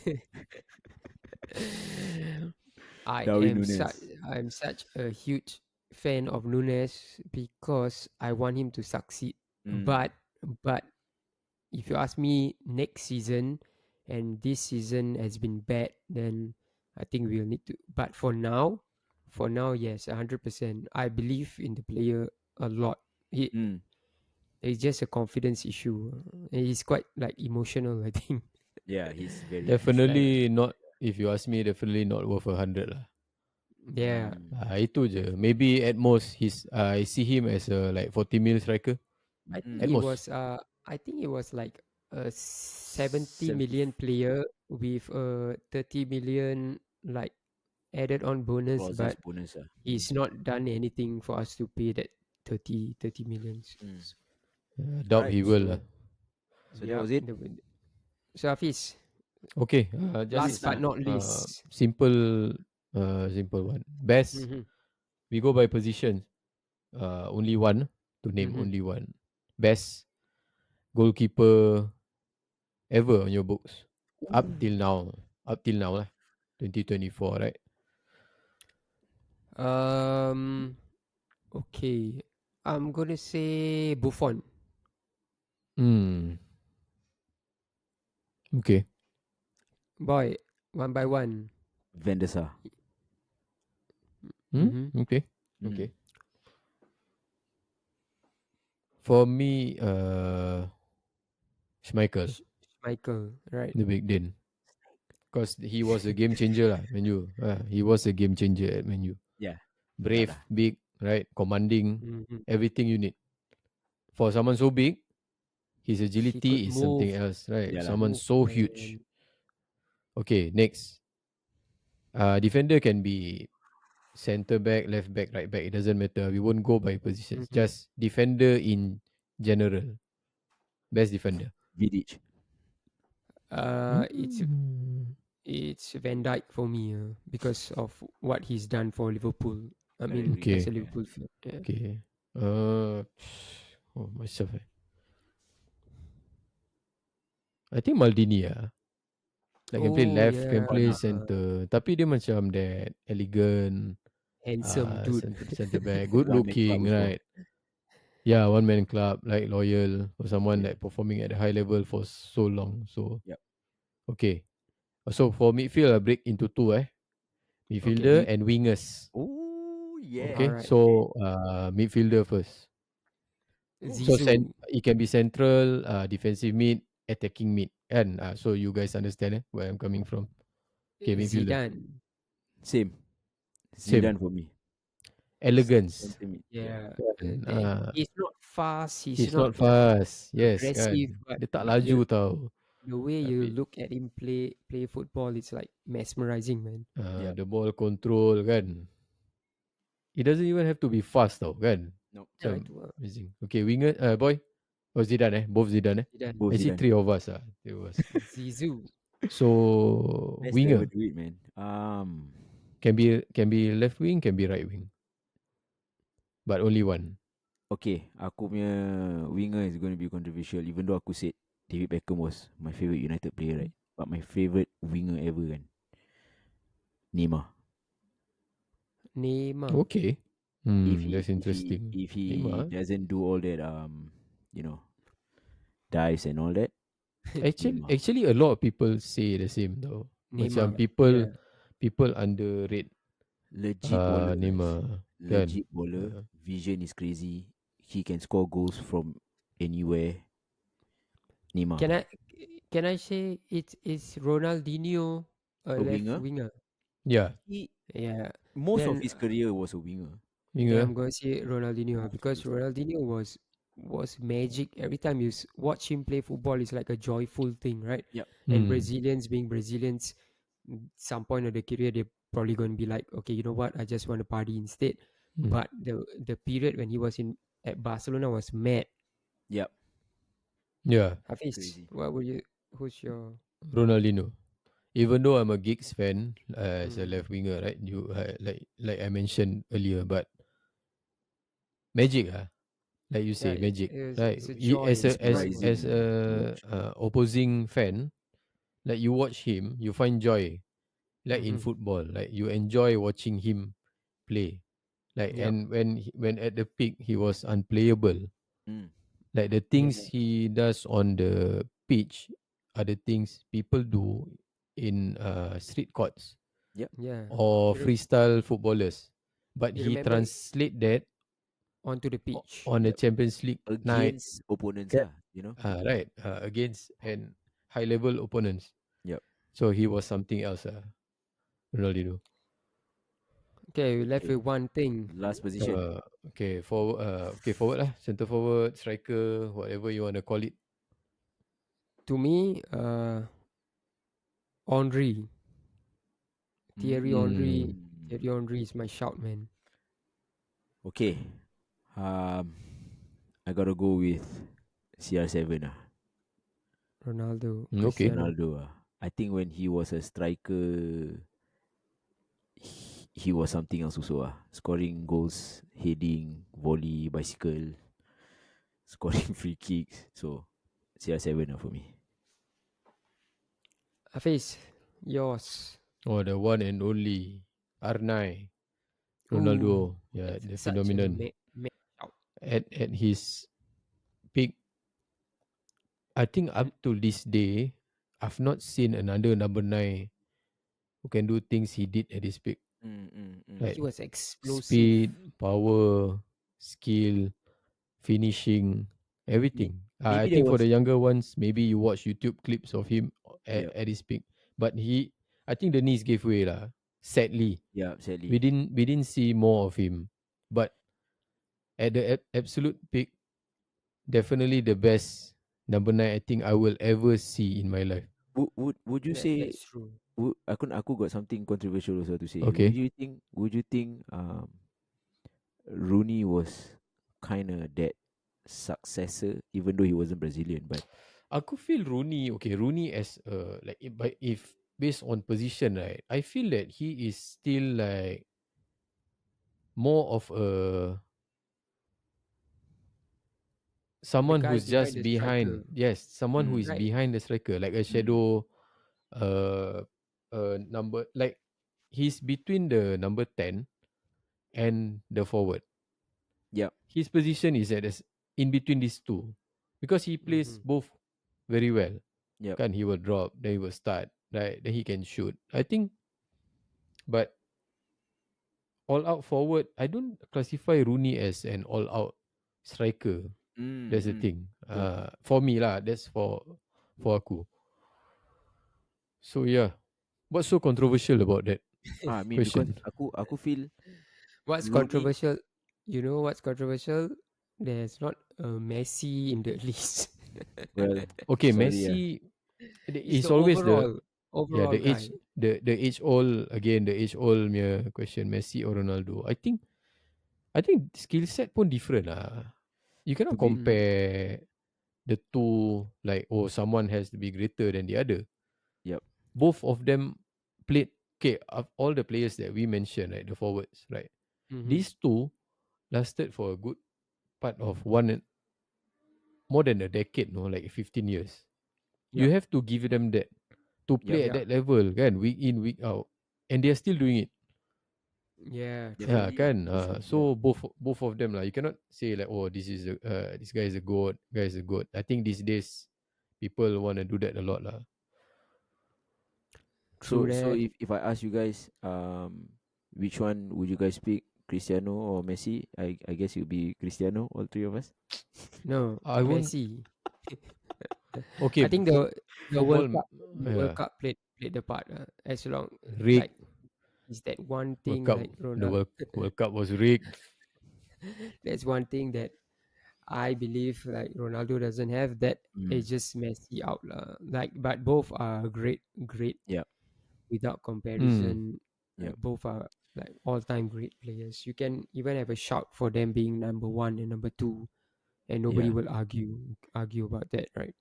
I Darwin am such Nunes. I'm such a huge fan of Nunes because I want him to succeed. Mm, But if you ask me next season and this season has been bad, then I think we'll need to. But for now, yes, 100%. I believe in the player a lot. He mm. It's just a confidence issue. He's quite like emotional, I think. Yeah, he's very. He's like. definitely not. If you ask me, definitely not worth 100 lah. Yeah, Itu je. Maybe at most I see him as a like 40 mil striker I think at Mm. it most. was like a 70 70 million player with a 30 million like added on bonus, clauses but bonus. he's not done anything for us to pay that 30 millions. Mm. Doubt Right. he will lah. So that was it. So Hafiz, Okay, last just List but lah. not least. simple one. Best Mm-hmm, we go by position. Only one to name. mm-hmm. Only one. Best goalkeeper ever on your books up till now. Up till now lah. 2024, right? Um, okay. I'm gonna say Buffon. Hmm. Okay. Boy, one by one. Van der Sar. Mm-hmm. Okay. Mm. Okay. For me, Schmeichel, Michael, right? the big Din. Because he was a game changer lah, Man U. He was a game changer at Man U. Yeah. Berat Brave, lah. big, right? Commanding, Mm-hmm. everything you need. For someone so big, his He could agility is move, something else, right? Yeah lah. Someone so huge. and Okay, next. Defender can be center back, left back, right back. It doesn't matter. We won't go by positions. mm-hmm. Just defender in general. Best defender. Vidic. It's Mm. Van Dijk for me because of what he's done for Liverpool. I I mean, agree. as Okay. a Liverpool fan. Yeah. Okay. Myself. I think Maldini. Like can play Oh left, can yeah, play center. Tapi dia macam that elegant, handsome dude. center back, good One man club looking, also. right? Yeah, one man club, like loyal for someone Yeah. like performing at a high level for so long. So Yep. okay. So for midfield, I break into two, Okay, midfielder and wingers. Oh yeah. Okay, all right. Okay. so midfielder first. Oh. So Zizou, it can be central, defensive mid, attacking mid, and so you guys understand where I'm coming from. Okay, midfielder, Zidane. Same. same Zidane for me. elegance. Center mid. Yeah. Yeah, Kan? he's not fast. He's He's not not fast. Yes, kan. aggressive, but Dia tak laju the tau. the way you Tapi look at him play football, it's like mesmerizing, man. Yeah. the ball control kan. It doesn't even have to be fast tau kan. No. Yeah, Macam itu amazing. Okay, winger, boy. Oh, Zidane Both Zidane Zidane, Both Actually, Zidane. three of us Three of us. Zizou. So, Best to ever winger. do it, man. Can be left wing, can be right wing. But only one. Okay, aku punya winger is going to be controversial. Even though aku said David Beckham was my favorite United player, right? But my favorite winger ever kan, Neymar. Neymar. Okay. If he That's if he interesting. if he Neymar. doesn't do all that you know dives and all that, Neymar. Actually, a lot of people say the same though. Macam Neymar. people Yeah. people underrate Legit baller, guys. Neymar kan. Legit baller. Uh, Vision is crazy. He can score goals from anywhere. Neymar. Can I can I say it's Ronaldinho a A left winger. winger? yeah, He Yeah. most of Then his career was a winger. then winger. I'm gonna say Ronaldinho Most of because his career. Ronaldinho was magic. Every time you watch him play football, it's like a joyful thing, right? Yep. And Hmm. Brazilians being Brazilians, some point of the career they're probably going to be like, okay, you know what? I just want to party instead. Hmm. But the period when he was in at Barcelona was mad. Yep. Yeah, Hafiz, Crazy. what would you? Who's your? Ronaldinho. Even though I'm a Giggs fan as a Mm, left winger, right? You like I mentioned earlier, but magic like you yeah, say, magic. Right? it's a joy. It's joyful. As Mesmerizing to a watch. opposing fan, like you watch him, you find joy. Like in Mm-hmm. football, like you enjoy watching him play. Like Yep. and when at the peak, he was unplayable. Mm. Like the Yeah. things he does on the pitch are the things people do in street courts Yep. Yeah. or You, freestyle footballers, but you he remember translate that onto the pitch. on the Yep. Champions League night, Against opponents, okay? you know. Right, against and high level opponents. Yep. So he was something else, Ronaldinho. Okay, we left Okay. with one thing. Last position. Forward lah, center forward, striker, whatever you want to call it. To me, Henry, Thierry Henry, Mm. Thierry Henry is my shout, man. Okay. Um, I gotta go with CR7. Ronaldo, Okay. Cristiano. Ronaldo. I think when he was a striker, he was something else also. Scoring goals, heading, volley, bicycle, scoring free kicks. So CR7 for me. Hafiz, yours. Oh, the one and only R9 Ooh, Ronaldo. Yeah, that's the such a phenomenon. shout. At his peak, I think up to this day, I've not seen another number 9 who can do things he did at his peak. Right? He was explosive. Speed, power, skill, finishing, May- everything. I Maybe there think for the was. younger ones, maybe you watch YouTube clips of him Yeah. at his peak. But I think the knees gave way lah. Sadly, Yeah. Sadly. we didn't see more of him. But at the absolute peak, definitely the best number 9 I think I will ever see in my life. Would you say? That's true. Aku got something controversial also to say. Okay. Would you think Rooney was kind of that successor, even though he wasn't Brazilian, but Aku feel Rooney as but if based on position, right, I feel that he is still like more of a The someone guy who's behind just the behind. striker, Yes, someone who mm, is right? behind the striker, like a mm, shadow uh number like he's between the number 10 and the forward. Yep. His position is in between these two because he plays Mm-hmm. both very well. Yep. Can he will drop, then he will start, right? Then he can shoot. I think, but all out forward, I don't classify Rooney as an all out striker. That's the Mm-hmm. thing. True. For me lah, that's for aku. So yeah, what's so controversial about that I mean, because question? aku feel What's Rooney. controversial? You know what's controversial? There's not a Messi in the list. Well, Okay, sorry, yeah. Messi It's is the always the overall the guy. age old again, the age old question, Messi or Ronaldo. I think skill set pun different lah. You To cannot be. Mm-hmm. compare the two like, oh, someone has to be greater than the other. Yep. Both of them played, okay, of all the players that we mentioned, right, the forwards, right, Mm-hmm. these two lasted for a good part of more than a decade, no, like 15 years. You Yep. have to give them that to Yep. play at Yeah. that level, kan, week in week out, and they are still doing it. Yeah. Yeah, True. Definitely. kan. For sure. Yeah. So both of them lah. You cannot say like, oh, this guy is a goat, guy is a goat. I think these days people want to do that a lot lah. True So that. if I ask you guys, which one would you guys pick, Cristiano or Messi? I guess it would be Cristiano, all three of us. No, I won't. Messi. Okay, I think the football. World Yeah, Cup played the part. As long rigged. like is that one World thing Cup. like The Ronaldo. World Cup was rigged. That's one thing that I believe like Ronaldo doesn't have. That Mm. it's just Messi out lah. Like, but both are great Yep. without Hmm. comparison. Yep. Both are like all-time great players. You can even have a shout for them being number one and number two, and nobody Yeah. will argue about that, right?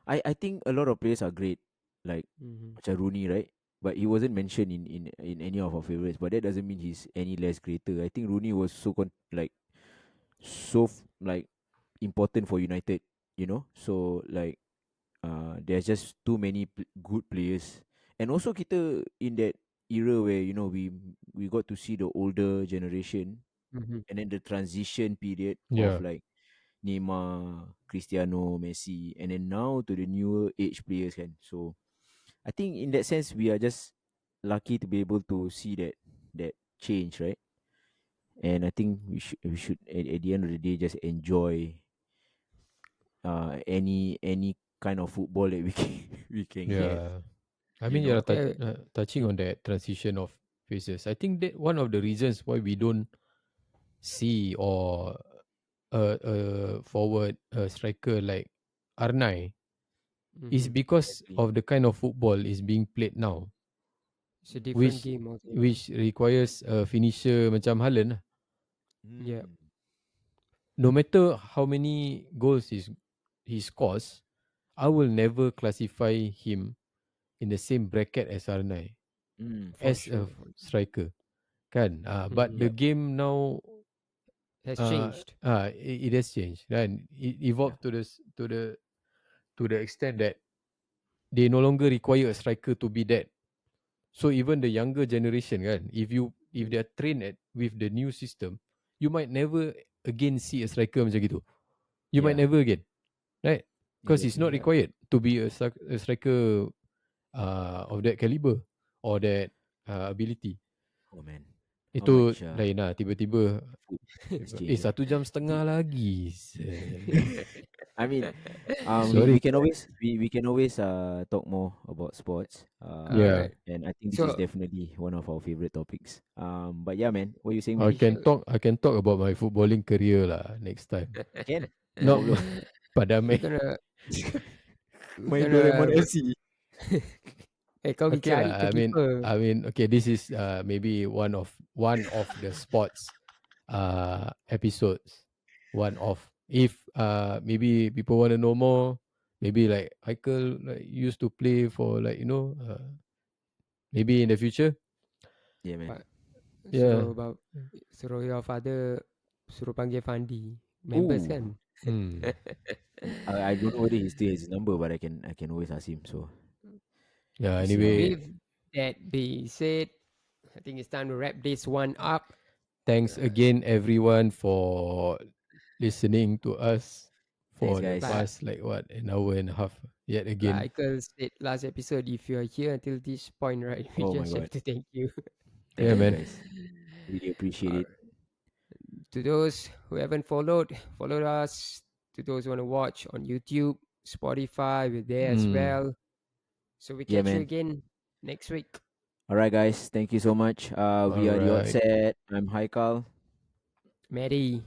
I think a lot of players are great, like Mm-hmm. macam Rooney, right? But he wasn't mentioned in any of our favorites. But that doesn't mean he's any less greater. I think Rooney was like like important for United. So like there's just too many good players, and also kita in that era where we got to see the older generation, Mm-hmm. and then the transition period of Yeah. like Neymar, Cristiano, Messi, and then now to the newer age players can. So I think in that sense we are just lucky to be able to see that change, right? And I think we should at the end of the day just enjoy any kind of football that we can we can get, Yeah. I you mean, know. Okay. touching on that transition of phases. I think that one of the reasons why we don't see or a forward striker like Arnai is Mm-hmm. because Exactly. of the kind of football is being played now, It's a different which game altogether. which requires a finisher macam Haaland lah. Yeah. Mm. No matter how many goals he scores, I will never classify him in the same bracket as Arnai For as sure. a striker. Kan? But Mm-hmm. the Yep. game now, Has changed. it has changed. Kan? It Yeah. evolved to the extent that they no longer require a striker to be that. So even the younger generation, kan, if Mm. they are trained with the new system, you might never again see a striker macam gitu. You might Yeah. never again, right? Because it's Exactly. not Yeah. required to be a striker of that caliber or that ability. Oh man, how Itu much lain lah. Tiba-tiba, food has changed. 1 jam setengah Thi- lagi. I mean, we Sorry. can always talk more about sports. All Yeah, right. And I think this is So definitely one of our favorite topics. But yeah, man, what you saying, I Maddie? can sure. talk. I can talk about my footballing career lah next time. Can, no Not problem. we're padame. gonna we're Main gonna Doraemon FC. kau pergi Okay cari lah. ke keeper. Okay. This is maybe one of the sports episodes. One of, if maybe people want to know more, maybe like Haikal like used to play for like maybe in the future. Yeah, man. Pak, Yeah. suruh your father suruh panggil Fandi. Members Ooh, kan? Hmm. I don't know whether he still has his number, but I can always ask him. So Yeah. I see. Anyway, With that being said, I think it's time to wrap this one up. thanks S- again everyone for listening to us Thanks, for the guys. like past like what an hour and a half yet again. like I said last episode, if you are here until this point, right, we Oh my just have god. to thank you. Thank Yeah, you, man. guys. Really appreciate Uh, it. to those who haven't followed, follow us. To those who want to watch on YouTube, Spotify, we're there as Mm. well. So we Yeah, catch you man. again next week. All right, guys. Thank you so much. All We are the right. Outset. I'm Haikal. Maddie,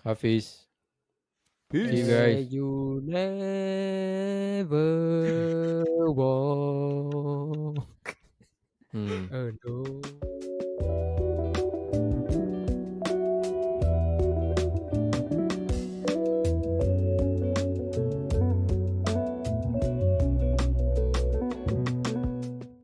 Hafiz. See you where Peace. guys. you never walk Mm. alone.